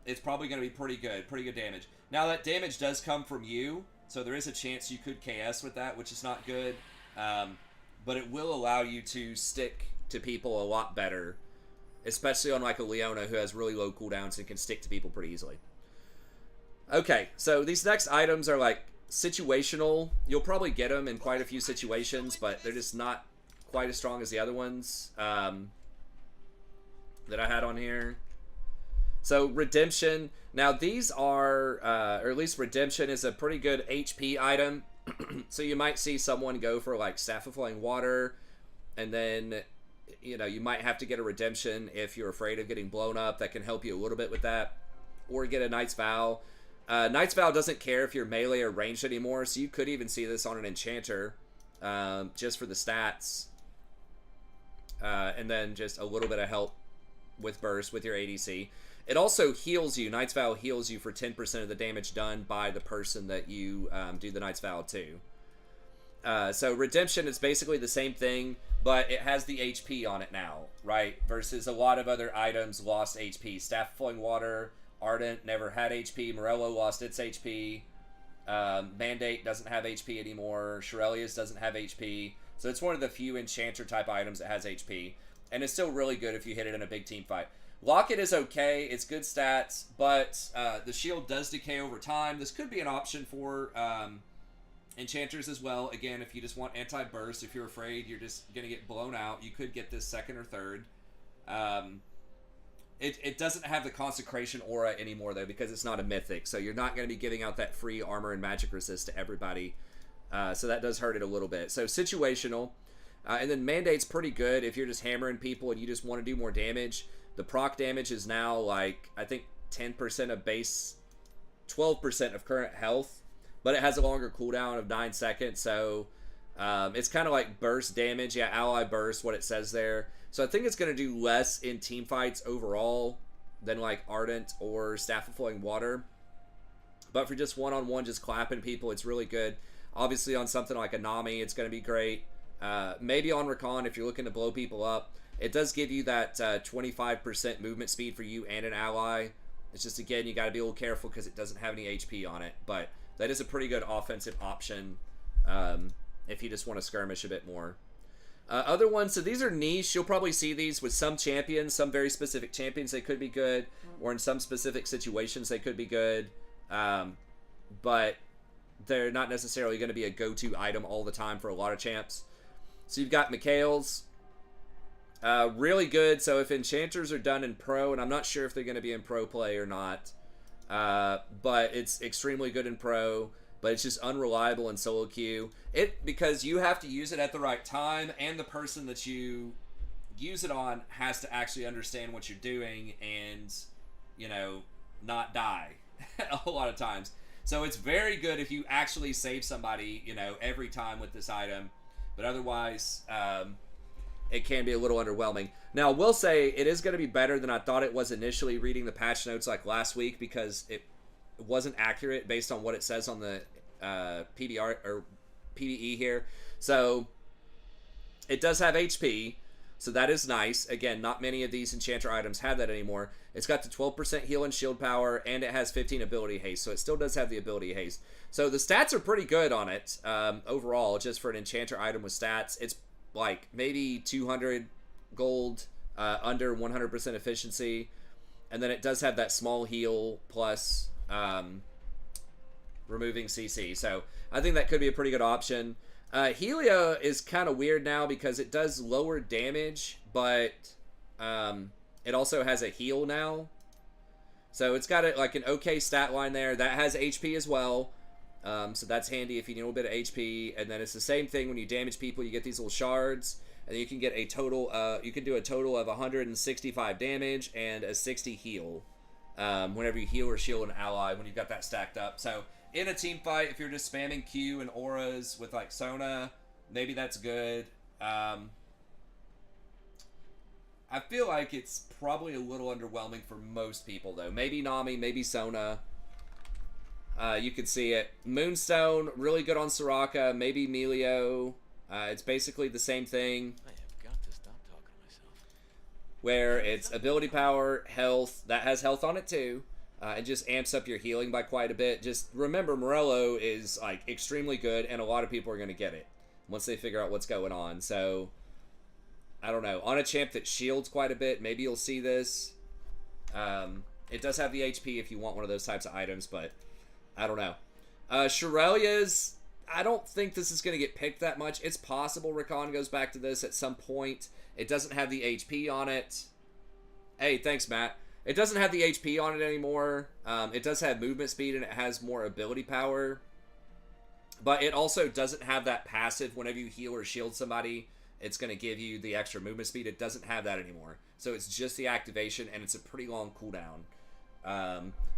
it's probably going to be pretty good damage. Now that damage does come from you, so there is a chance you could KS with that, which is not good. But it will allow you to stick to people a lot better, especially on like a Leona who has really low cooldowns and can stick to people pretty easily. Okay, so these next items are like situational. You'll probably get them in quite a few situations, but they're just not quite as strong as the other ones that I had on here. So Redemption. Now these are, or at least Redemption is a pretty good HP item. So you might see someone go for like Staff of Flowing Water, and then, you know, you might have to get a Redemption if you're afraid of getting blown up. That can help you a little bit with that. Or get a Knight's Vow. Knight's Vow doesn't care if you're melee or ranged anymore, so you could even see this on an enchanter just for the stats. And then just a little bit of help with burst with your ADC. It also heals you. Knight's Vow heals you for 10% of the damage done by the person that you do the Knight's Vow to. So Redemption is basically the same thing, but it has the HP on it now, right? Versus a lot of other items lost HP. Staff of Flowing Water, Ardent never had HP. Morello lost its HP. Mandate doesn't have HP anymore. Shirelius doesn't have HP. So it's one of the few enchanter type items that has HP. And it's still really good if you hit it in a big team fight. Locket is okay. It's good stats, but the shield does decay over time. This could be an option for enchanters as well. Again, if you just want anti-burst, if you're afraid you're just going to get blown out, you could get this second or third. It doesn't have the consecration aura anymore, though, because it's not a mythic. So you're not going to be giving out that free armor and magic resist to everybody. So that does hurt it a little bit. So situational. And then Mandate's pretty good if you're just hammering people and you just want to do more damage. The proc damage is now, like, I think 10% of base, 12% of current health. But it has a longer cooldown of 9 seconds. So it's kind of like burst damage. Yeah, ally burst, what it says there. So I think it's going to do less in team fights overall than like Ardent or Staff of Flowing Water. But for just one-on-one, just clapping people, it's really good. Obviously on something like a Nami, it's going to be great. Maybe on Rakan if you're looking to blow people up. It does give you that 25% movement speed for you and an ally. It's just, again, you got to be a little careful because it doesn't have any HP on it. But that is a pretty good offensive option if you just want to skirmish a bit more. Other ones, so these are niche. You'll probably see these with some champions, some very specific champions they could be good, or in some specific situations they could be good. But they're not necessarily going to be a go-to item all the time for a lot of champs. So you've got Mikhail's. Really good. So if enchanters are done in pro, and I'm not sure if they're going to be in pro play or not, but it's extremely good in pro. but it's just unreliable in solo queue. Because you have to use it at the right time, and the person that you use it on has to actually understand what you're doing and, you know, not die a lot of times. So it's very good if you actually save somebody, you know, every time with this item, but otherwise, it can be a little underwhelming. Now, I will say it is going to be better than I thought it was initially reading the patch notes like last week, because it wasn't accurate based on what it says on the PBR or PBE here. So it does have HP, so that is nice. Again, not many of these enchanter items have that anymore. It's got the 12% heal and shield power, and it has 15 ability haste, so it still does have the ability haste. So the stats are pretty good on it overall, just for an enchanter item with stats. It's like maybe 200 gold, under 100% efficiency, and then it does have that small heal plus removing CC. So I think that could be a pretty good option. Helia is kind of weird now because it does lower damage, but it also has a heal now. So it's got like an okay stat line there. That has HP as well. So that's handy if you need a little bit of HP. And then it's the same thing when you damage people, you get these little shards. And you can get a total, you can do a total of 165 damage and a 60 heal. Whenever you heal or shield an ally when you've got that stacked up. So in a team fight, if you're just spamming Q and auras with like Sona, maybe that's good. I feel like it's probably a little underwhelming for most people though. Maybe Nami, maybe Sona. You could see it. Moonstone, really good on Soraka. Maybe Melio. It's basically the same thing. I have got to stop talking to myself. Where it's ability power, health. That has health on it too. It just amps up your healing by quite a bit. Just remember, Morello is like extremely good, and a lot of people are going to get it once they figure out what's going on. So, I don't know. On a champ that shields quite a bit, maybe you'll see this. It does have the HP if you want one of those types of items, but I don't know. Shirelia's, I don't think this is going to get picked that much. It's possible Rakan goes back to this at some point. It doesn't have the HP on it. Hey, thanks, Matt. It doesn't have the HP on it anymore. It does have movement speed, and it has more ability power. But it also doesn't have that passive whenever you heal or shield somebody. It's going to give you the extra movement speed. It doesn't have that anymore. So it's just the activation, and it's a pretty long cooldown.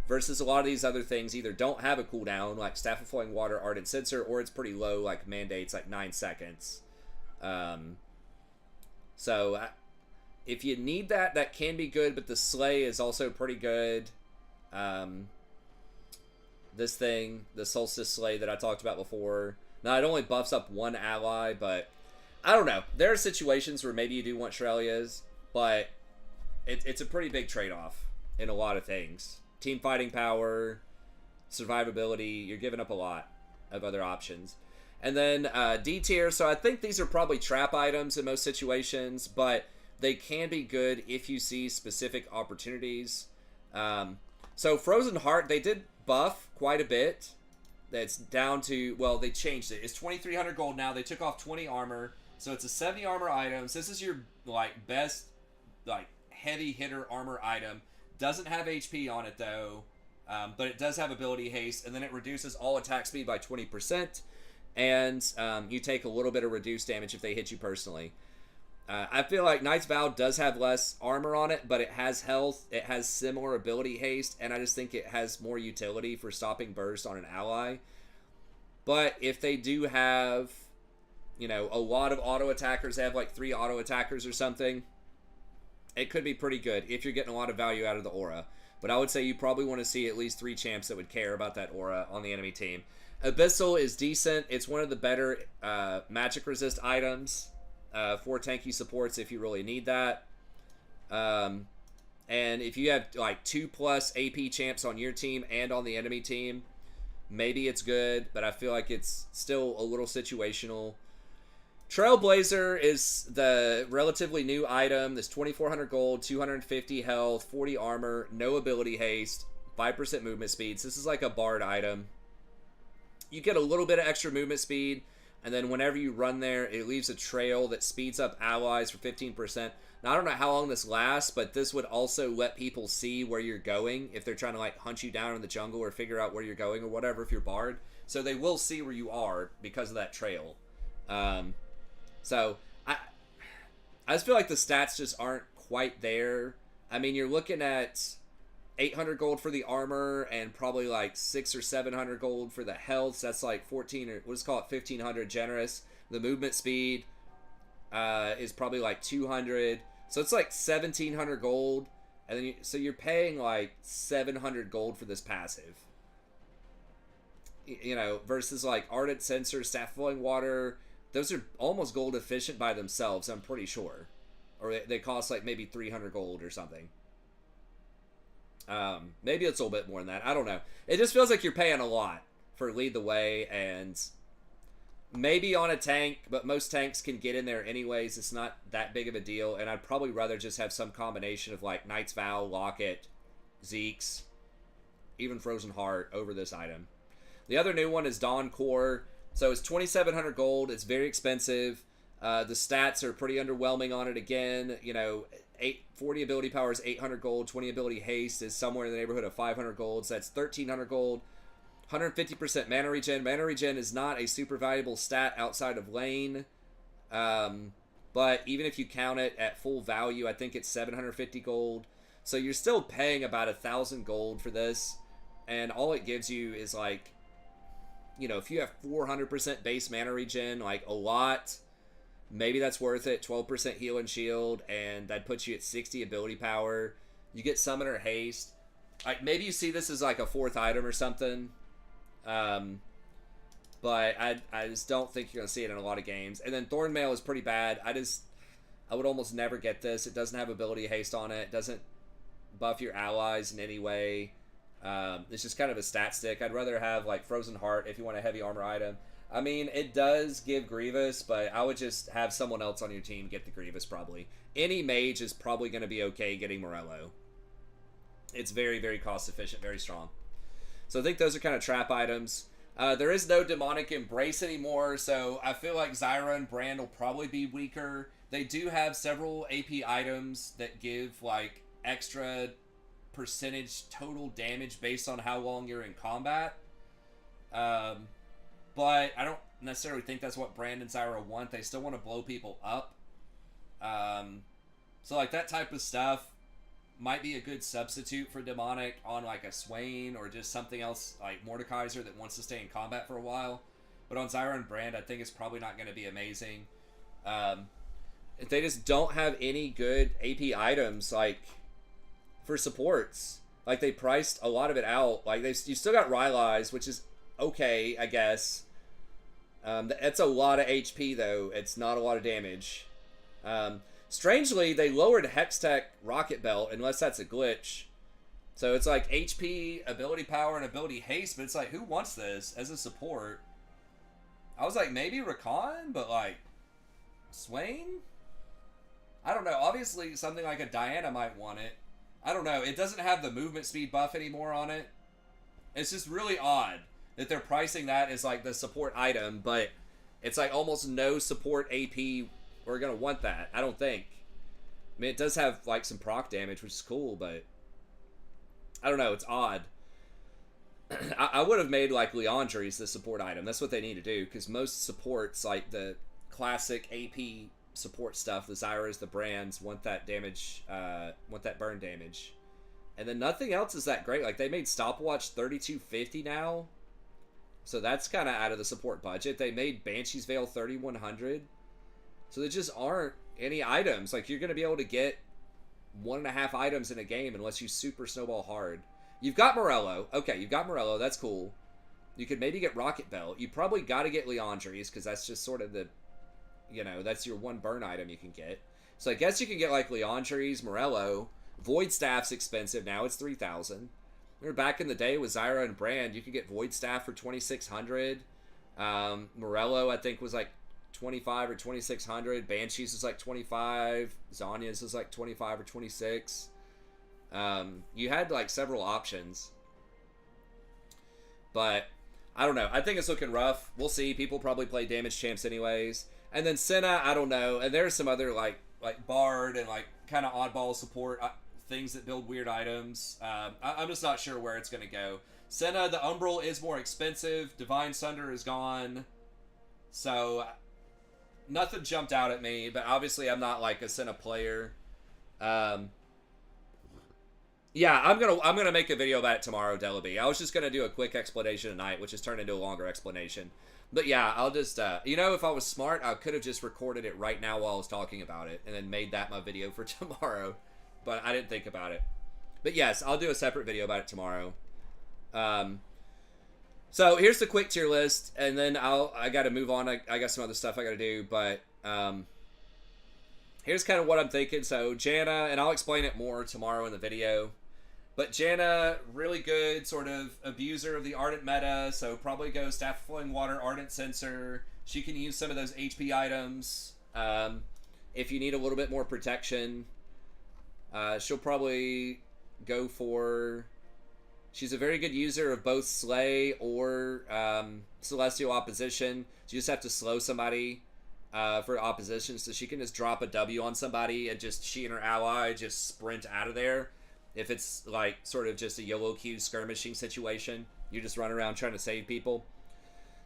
Versus a lot of these other things either don't have a cooldown, like Staff of Flowing Water, Ardent Censer, or it's pretty low, like Mandates, like 9 seconds. So if you need that, that can be good, but the Slay is also pretty good. This thing, the Solstice Slay that I talked about before. Now, it only buffs up one ally, but I don't know. There are situations where maybe you do want Shrelia's, but it's a pretty big trade-off in a lot of things. Team fighting power, survivability, you're giving up a lot of other options. And then D tier, so I think these are probably trap items in most situations, but they can be good if you see specific opportunities. So Frozen Heart, they did buff quite a bit. That's down to, well, they changed it. It's 2,300 gold now. They took off 20 armor. So it's a 70 armor item. So this is your like best like heavy hitter armor item. Doesn't have HP on it though. But it does have ability haste. And then it reduces all attack speed by 20%. And you take a little bit of reduced damage if they hit you personally. I feel like Knight's Vow does have less armor on it, but it has health, it has similar ability haste, and I just think it has more utility for stopping burst on an ally. But if they do have, you know, a lot of auto attackers, they have like 3 auto attackers or something, it could be pretty good if you're getting a lot of value out of the aura. But I would say you probably want to see at least 3 champs that would care about that aura on the enemy team. Abyssal is decent. It's one of the better magic resist items. For tanky supports if you really need that. And if you have like 2+ AP champs on your team and on the enemy team, maybe it's good, but I feel like it's still a little situational. Trailblazer is the relatively new item. This 2,400 gold, 250 health, 40 armor, no ability haste, 5% movement speed. So this is like a bard item. You get a little bit of extra movement speed. And then whenever you run there, it leaves a trail that speeds up allies for 15%. Now, I don't know how long this lasts, but this would also let people see where you're going if they're trying to, like, hunt you down in the jungle or figure out where you're going or whatever if you're Bard. so they will see where you are because of that trail. So I just feel like the stats just aren't quite there. I mean, you're looking at 800 gold for the armor and probably like 600 or 700 gold for the health. So that's like 14 or let's call it 1500 generous. The movement speed is probably like 200. So it's like 1700 gold. And then so you're paying like 700 gold for this passive. You know, versus like Ardent Sensor, Staff Flowing Water. Those are almost gold efficient by themselves, I'm pretty sure. Or they cost like maybe 300 gold or something. Maybe it's a little bit more than that. I don't know. It just feels like you're paying a lot for Lead the Way, and maybe on a tank, but most tanks can get in there anyways. It's not that big of a deal, and I'd probably rather just have some combination of like Knight's Vow, Locket, Zeke's, even Frozen Heart over this item. The other new one is Dawn Core. So it's 2,700 gold. It's very expensive. The stats are pretty underwhelming on it again. You know, 40 ability power is 800 gold. 20 ability haste is somewhere in the neighborhood of 500 gold. So that's 1,300 gold. 150% mana regen. Mana regen is not a super valuable stat outside of lane. But even if you count it at full value, I think it's 750 gold. So you're still paying about 1,000 gold for this. And all it gives you is like, you know, if you have 400% base mana regen, like a lot, maybe that's worth it. 12% heal and shield, and that puts you at 60 ability power. You get Summoner Haste. Like, maybe you see this as like a 4th item or something. But I just don't think you're going to see it in a lot of games. And then Thornmail is pretty bad. I would almost never get this. It doesn't have ability haste on it. It doesn't buff your allies in any way. It's just kind of a stat stick. I'd rather have like Frozen Heart if you want a heavy armor item. I mean, it does give Grievous, but I would just have someone else on your team get the Grievous probably. Any mage is probably going to be okay getting Morello. It's very, very cost efficient, very strong. So I think those are kind of trap items. There is no Demonic Embrace anymore, so I feel like Zyra and Brand will probably be weaker. They do have several AP items that give like extra percentage total damage based on how long you're in combat. But I don't necessarily think that's what Brand and Zyra want. They still want to blow people up. So like that type of stuff might be a good substitute for Demonic on like a Swain or just something else like Mordekaiser that wants to stay in combat for a while. But on Zyra and Brand, I think it's probably not going to be amazing. If they just don't have any good AP items like for supports. Like they priced a lot of it out. Like you still got Rylai's, which is okay, I guess. It's a lot of HP though. It's not a lot of damage. Strangely, they lowered Hextech Rocket Belt, unless that's a glitch. So it's like HP, ability power, and ability haste, but it's like, who wants this as a support? I was like, maybe Rakan, but like, Swain? I don't know. Obviously, something like a Diana might want it. I don't know. It doesn't have the movement speed buff anymore on it. It's just really odd that they're pricing that as like the support item, but it's like almost no support AP. We're going to want that. I don't think. I mean, it does have like some proc damage, which is cool, but I don't know. It's odd. I would have made like Leandri's the support item. That's what they need to do, because most supports, like the classic AP support stuff, the Zyras, the Brands, want that damage, want that burn damage. And then nothing else is that great. Like they made Stopwatch 3250 now. So that's kind of out of the support budget. They made Banshee's Veil 3100. So there just aren't any items. Like you're going to be able to get 1.5 items in a game unless you super snowball hard. You've got Morello. Okay, you've got Morello. That's cool. You could maybe get Rocket Belt. You probably got to get Leandri's, because that's just sort of the, you know, that's your one burn item you can get. So I guess you can get like Leandri's, Morello. Void Staff's expensive now. It's 3,000. Remember back in the day with Zyra and Brand, you could get Void Staff for 2,600. Morello, I think, was like 25 or 2,600. Banshees was like 25. Zanya's was like 25 or 26. You had like several options. But I don't know. I think it's looking rough. We'll see. People probably play damage champs anyways. And then Senna, I don't know. And there's some other like Bard and like kind of oddball support things that build weird items. I'm just not sure where it's going to go. Senna, the Umbral is more expensive. Divine Sunder is gone. So, nothing jumped out at me, but obviously I'm not like a Senna player. Yeah, I'm gonna make a video about it tomorrow, Delaby. I was just gonna do a quick explanation tonight, which has turned into a longer explanation. But yeah, I'll just, you know, if I was smart, I could have just recorded it right now while I was talking about it, and then made that my video for tomorrow. But I didn't think about it. But yes, I'll do a separate video about it tomorrow. So here's the quick tier list, and then I gotta move on. I got some other stuff I gotta do, but, here's kind of what I'm thinking. So Janna, and I'll explain it more tomorrow in the video. But Janna, really good sort of abuser of the Ardent meta, so probably go Staff of Flowing Water, Ardent Sensor. She can use some of those HP items. If you need a little bit more protection, she'll probably go for... She's a very good user of both Slay or Celestial Opposition. So you just have to slow somebody for opposition, so she can just drop a W on somebody and just she and her ally just sprint out of there. If it's like sort of just a YOLO Q skirmishing situation, you just run around trying to save people.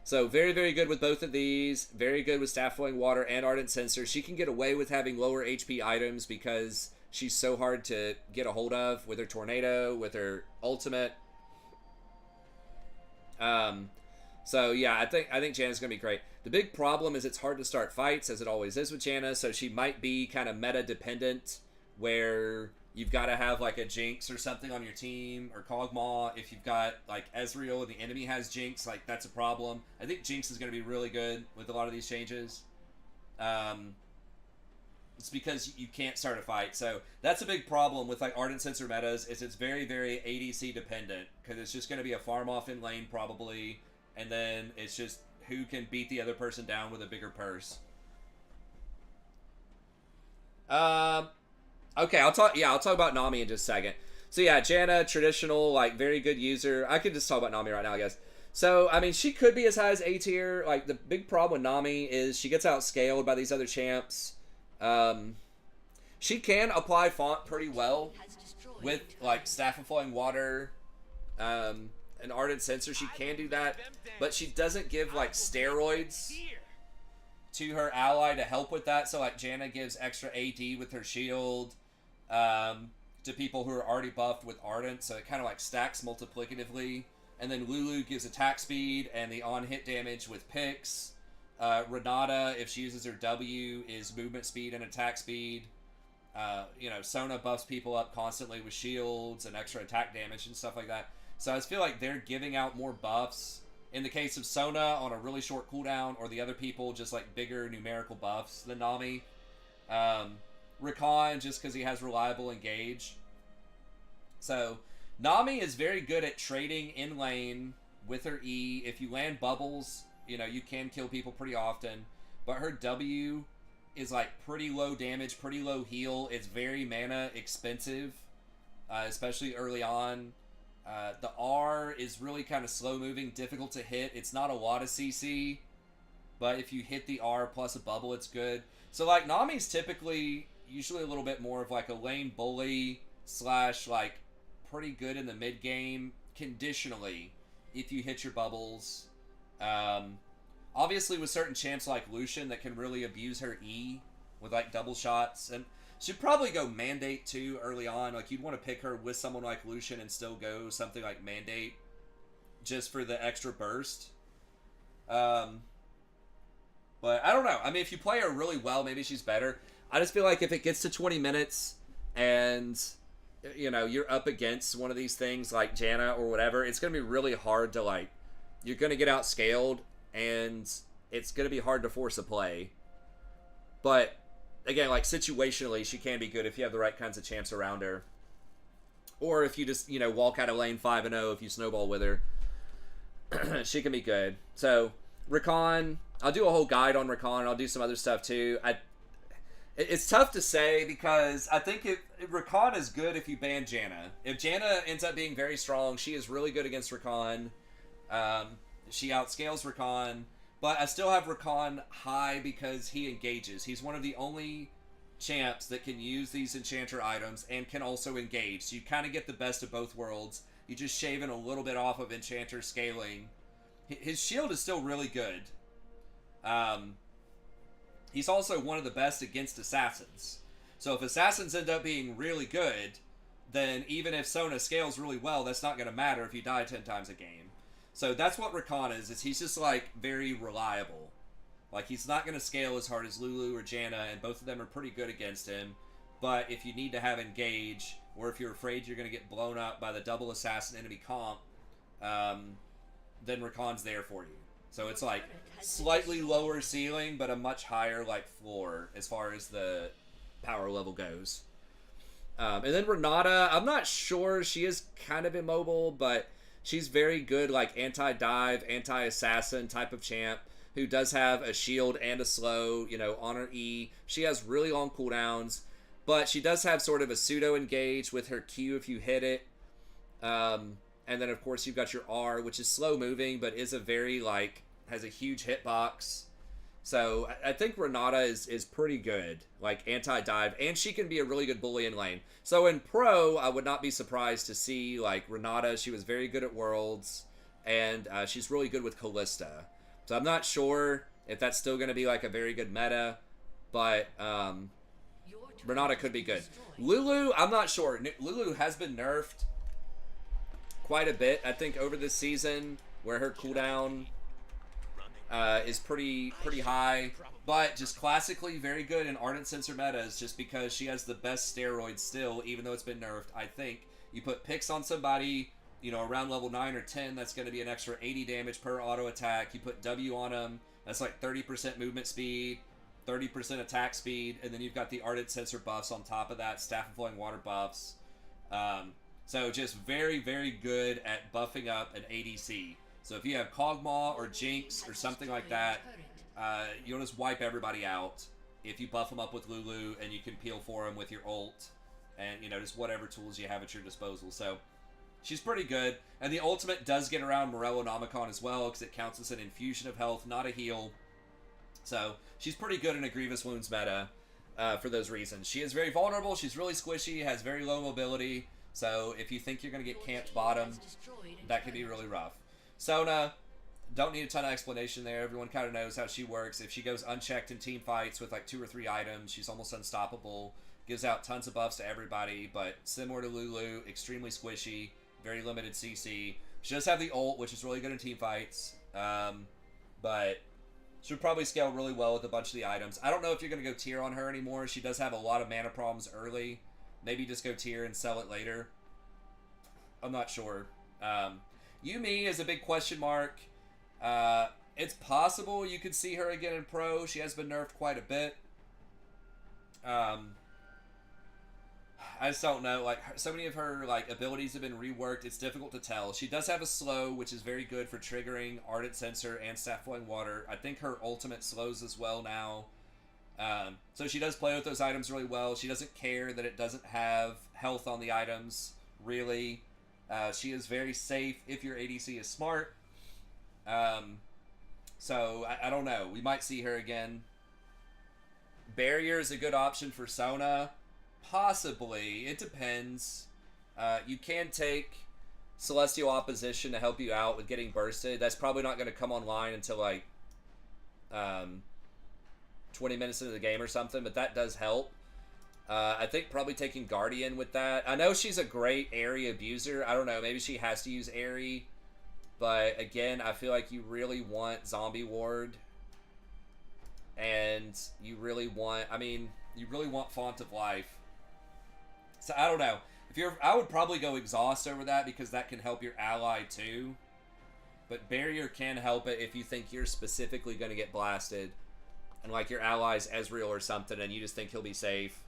So very, very good with both of these. Very good with Staff Flowing Water and Ardent Sensor. She can get away with having lower HP items because she's so hard to get a hold of with her Tornado, with her ultimate. So yeah, I think Janna's gonna be great. The big problem is it's hard to start fights, as it always is with Janna. So she might be kind of meta dependent, where you've got to have like a Jinx or something on your team, or Kog'Maw. If you've got like Ezreal and the enemy has Jinx, like that's a problem. I think Jinx is going to be really good with a lot of these changes. It's because you can't start a fight. So that's a big problem with like Ardent Sensor metas, is it's very, very ADC dependent, because it's just going to be a farm off in lane probably, and then it's just who can beat the other person down with a bigger purse. Okay, I'll talk about Nami in just a second. So yeah, Janna, traditional, like, very good user. I could just talk about Nami right now, I guess. So, I mean, she could be as high as A tier. Like, the big problem with Nami is she gets outscaled by these other champs. She can apply font pretty well with, like, Staff of Flowing Water, and Ardent Sensor. She can do that, but she doesn't give, like, steroids to her ally to help with that. So, like, Janna gives extra AD with her shield, to people who are already buffed with Ardent, so it kind of like stacks multiplicatively. And then Lulu gives attack speed and the on-hit damage with picks. Renata, if she uses her W, is movement speed and attack speed. You know, Sona buffs people up constantly with shields and extra attack damage and stuff like that. So I just feel like they're giving out more buffs. In the case of Sona, on a really short cooldown, or the other people just like bigger numerical buffs than Nami. Rakan, just because he has reliable engage. So, Nami is very good at trading in lane with her E. If you land bubbles, you know, you can kill people pretty often. But her W is like pretty low damage, pretty low heal. It's very mana expensive, especially early on. The R is really kind of slow moving, difficult to hit. It's not a lot of CC, but if you hit the R plus a bubble, it's good. So like Nami's typically usually a little bit more of like a lane bully slash like pretty good in the mid game conditionally if you hit your bubbles. Obviously with certain champs like Lucian that can really abuse her E with like double shots, and she'd probably go Mandate too early on. Like you'd want to pick her with someone like Lucian and still go something like Mandate just for the extra burst. But I don't know. I mean, if you play her really well, maybe she's better. I just feel like if it gets to 20 minutes and, you know, you're up against one of these things like Janna or whatever, it's going to be really hard to, like, you're going to get outscaled and it's going to be hard to force a play. But, again, like, situationally, she can be good if you have the right kinds of champs around her. Or if you just, you know, walk out of lane 5-0, if you snowball with her, she can be good. So, Rakan, I'll do a whole guide on Rakan, and I'll do some other stuff too. It's tough to say because I think Rakan is good if you ban Janna. If Janna ends up being very strong, she is really good against Rakan. She outscales Rakan, but I still have Rakan high because he engages. He's one of the only champs that can use these enchanter items and can also engage. So you kind of get the best of both worlds. You just shaving a little bit off of enchanter scaling. His shield is still really good. He's also one of the best against assassins. So if assassins end up being really good, then even if Sona scales really well, that's not going to matter if you die 10 times a game. So that's what Rakan is he's just like very reliable. Like he's not going to scale as hard as Lulu or Janna, and both of them are pretty good against him. But if you need to have engage, or if you're afraid you're going to get blown up by the double assassin enemy comp, then Rakan's there for you. So it's like slightly lower ceiling, but a much higher like floor as far as the power level goes. And then Renata, I'm not sure. She is kind of immobile, but she's very good, like anti-dive, anti-assassin type of champ who does have a shield and a slow, you know, on her E. She has really long cooldowns, but she does have sort of a pseudo-engage with her Q if you hit it. And then, of course, you've got your R, which is slow-moving, but is a very, like, has a huge hitbox. So I think Renata is pretty good, like anti-dive, and she can be a really good bully in lane. So in Pro, I would not be surprised to see like Renata. She was very good at Worlds, and she's really good with Callista. So I'm not sure if that's still going to be like a very good meta, but Renata could be good. Lulu, I'm not sure. Lulu has been nerfed quite a bit, I think, over this season, where her cooldown is pretty high, but just classically very good in Ardent Sensor metas just because she has the best steroids still, even though it's been nerfed. I think you put picks on somebody, you know, around level 9 or 10, that's going to be an extra 80 damage per auto attack. You put W on them, that's like 30% movement speed, 30% attack speed, and then you've got the Ardent Sensor buffs on top of that, Staff of Flowing Water buffs. So just very, very good at buffing up an ADC. So if you have Kog'Maw or Jinx or something like that, you'll just wipe everybody out if you buff them up with Lulu and you can peel for them with your ult and, you know, just whatever tools you have at your disposal. So she's pretty good. And the ultimate does get around Morellonomicon as well because it counts as an infusion of health, not a heal. So she's pretty good in a Grievous Wounds meta for those reasons. She is very vulnerable. She's really squishy, has very low mobility. So if you think you're going to get camped bottom, that could be really rough. Sona, don't need a ton of explanation there. Everyone kind of knows how she works. If she goes unchecked in team fights with like 2 or 3 items, she's almost unstoppable. Gives out tons of buffs to everybody, but similar to Lulu, extremely squishy, very limited CC. She does have the ult, which is really good in team fights, but she'll probably scale really well with a bunch of the items. I don't know if you're going to go tier on her anymore. She does have a lot of mana problems early. Maybe just go tier and sell it later. I'm not sure. Yumi is a big question mark. It's possible you could see her again in Pro. She has been nerfed quite a bit. I just don't know. Like, so many of her like abilities have been reworked. It's difficult to tell. She does have a slow, which is very good for triggering Ardent Sensor and Staff Flowing Water. I think her ultimate slows as well now. So she does play with those items really well. She doesn't care that it doesn't have health on the items, really. She is very safe if your ADC is smart. So, I don't know. We might see her again. Barrier is a good option for Sona. Possibly. It depends. You can take Celestial Opposition to help you out with getting bursted. That's probably not going to come online until, like, 20 minutes into the game or something, but that does help. I think probably taking Guardian with that. I know she's a great Aerie abuser. I don't know. Maybe she has to use Aerie. But, again, I feel like you really want Zombie Ward. And you really want... I mean, you really want Font of Life. So, I don't know. I would probably go Exhaust over that because that can help your ally, too. But Barrier can help it if you think you're specifically going to get blasted. And, like, your ally's Ezreal or something, and you just think he'll be safe.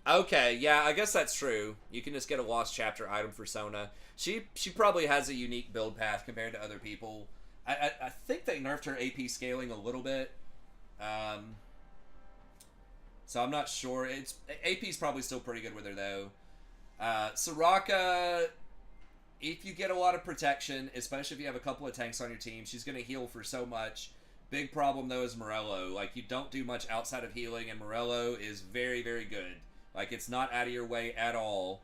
Okay, yeah, I guess that's true. You can just get a Lost Chapter item for Sona. She probably has a unique build path compared to other people. I think they nerfed her AP scaling a little bit. So I'm not sure. AP's probably still pretty good with her, though. Soraka, if you get a lot of protection, especially if you have a couple of tanks on your team, she's going to heal for so much. big problem though is Morello. Like, you don't do much outside of healing, and Morello is very, very good. Like, it's not out of your way at all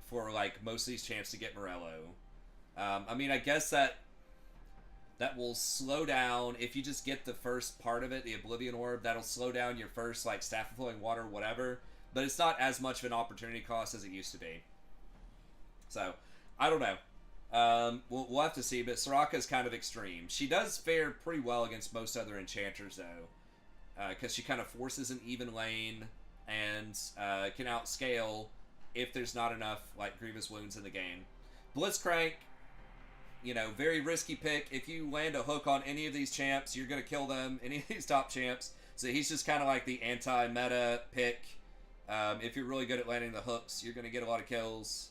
for, like, most of these champs to get Morello. I mean, I guess that will slow down if you just get the first part of it, the Oblivion Orb. That'll slow down your first, like, Staff of Flowing Water, whatever. But it's not as much of an opportunity cost as it used to be. So, I don't know. We'll have to see, but Soraka is kind of extreme. She does fare pretty well against most other enchanters, though, because she kind of forces an even lane and can outscale if there's not enough, like, Grievous Wounds in the game. Blitzcrank, you know, very risky pick. If you land a hook on any of these champs, you're going to kill them, any of these top champs. So he's just kind of like the anti-meta pick. If you're really good at landing the hooks, you're going to get a lot of kills.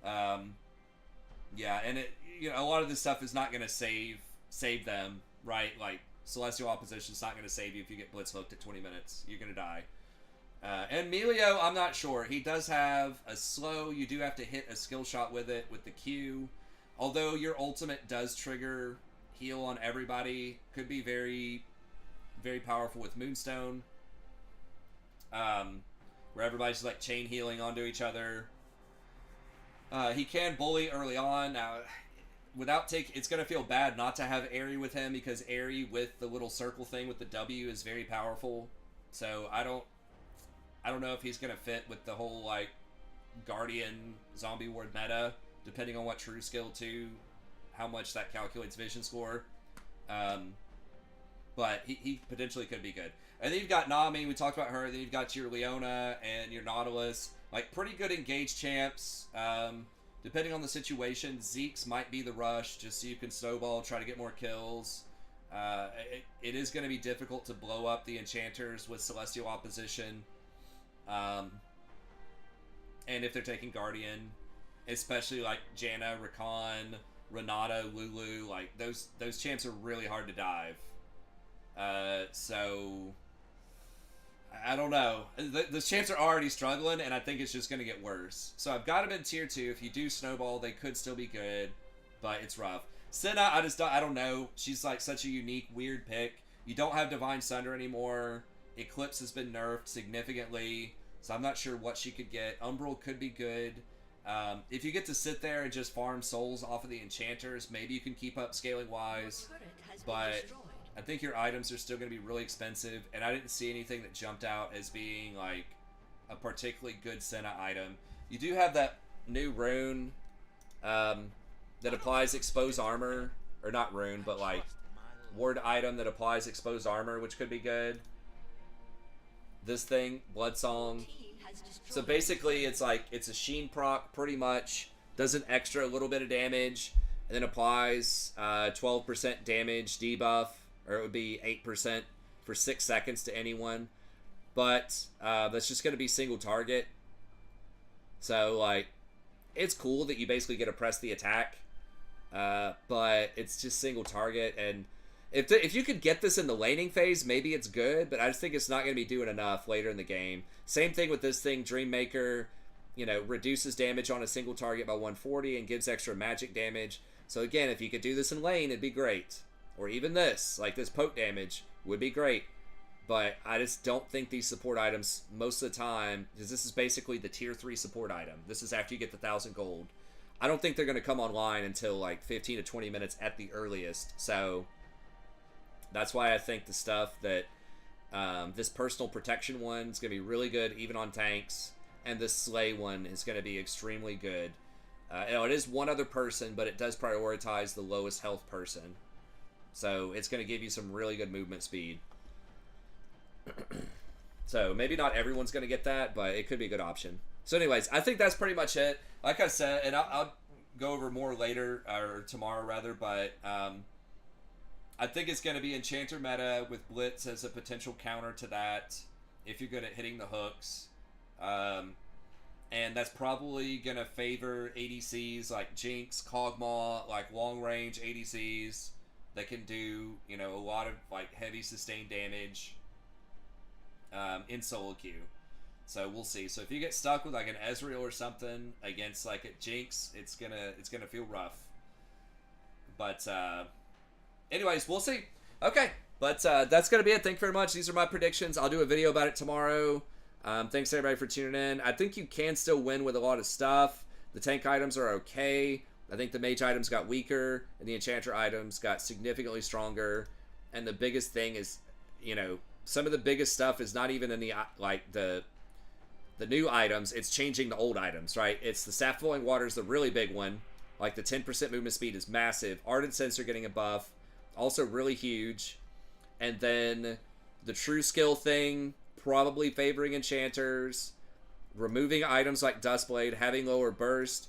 Yeah, and a lot of this stuff is not going to save them, right? Like, Celestial Opposition is not going to save you if you get blitz hooked at 20 minutes. You're going to die. And Melio, I'm not sure. He does have a slow. You do have to hit a skill shot with it, with the Q. Although your ultimate does trigger heal on everybody. Could be very, very powerful with Moonstone. Where everybody's like chain healing onto each other. He can bully early on. Now, it's going to feel bad not to have Aerie with him, because Aerie with the little circle thing with the W is very powerful. So I don't know if he's going to fit with the whole, like, Guardian Zombie Ward meta, depending on what True Skill 2, how much that calculates vision score. But he potentially could be good. And then you've got Nami, we talked about her. Then you've got your Leona and your Nautilus. Like, pretty good engaged champs. Depending on the situation, Zeke's might be the rush, just so you can snowball, try to get more kills. It is going to be difficult to blow up the enchanters with Celestial Opposition. And if they're taking Guardian, especially like Janna, Rakan, Renata, Lulu, like those champs are really hard to dive. So I don't know. The champs are already struggling, and I think it's just going to get worse. So I've got them in tier 2. If you do snowball, they could still be good, but it's rough. Senna, I don't know. She's like such a unique, weird pick. You don't have Divine Sunder anymore. Eclipse has been nerfed significantly, so I'm not sure what she could get. Umbral could be good. If you get to sit there and just farm souls off of the enchanters, maybe you can keep up scaling wise. But I think your items are still going to be really expensive, and I didn't see anything that jumped out as being like a particularly good Senna item. You do have that new rune that applies exposed armor, or not rune, but like ward item that applies exposed armor, which could be good. This thing, Blood Song. So basically, it's like, it's a Sheen proc, pretty much. Does an extra little bit of damage, and then applies 12% damage debuff, or it would be 8% for 6 seconds to anyone. But that's just going to be single target. So, like, it's cool that you basically get to press the attack, but it's just single target, and if you could get this in the laning phase, maybe it's good, but I just think it's not going to be doing enough later in the game. Same thing with this thing, Dreammaker, reduces damage on a single target by 140 and gives extra magic damage. So again, if you could do this in lane, it'd be great. Or even this, like this poke damage, would be great. But I just don't think these support items, most of the time, because this is basically the tier 3 support item. This is after you get the 1,000 gold. I don't think they're going to come online until like 15 to 20 minutes at the earliest. So that's why I think the stuff that this personal protection one is going to be really good, even on tanks, and this Slay one is going to be extremely good. It is one other person, but it does prioritize the lowest health person, so it's going to give you some really good movement speed. So maybe not everyone's going to get that, but it could be a good option. So anyways, I think that's pretty much it. Like I said, and I'll go over more later, or tomorrow rather, but I think it's going to be Enchanter meta with Blitz as a potential counter to that, if you're good at hitting the hooks. And that's probably going to favor ADCs like Jinx, Kog'Maw, like long-range ADCs that can do, a lot of like heavy sustained damage in solo queue. So we'll see. So if you get stuck with like an Ezreal or something against like a Jinx, it's gonna feel rough. But anyways, we'll see. Okay, But that's going to be it. Thank you very much. These are my predictions. I'll do a video about it tomorrow. Thanks everybody for tuning in. I think you can still win with a lot of stuff. The tank items are okay. I think the mage items got weaker, and the enchanter items got significantly stronger. And the biggest thing is, you know, some of the biggest stuff is not even in the like the new items. It's changing the old items, right? It's the Staff Flowing Water is the really big one. Like the 10% movement speed is massive. Ardent Sensor getting a buff, also really huge. And then the True Skill thing, probably favoring enchanters. Removing items like Dustblade, having lower burst.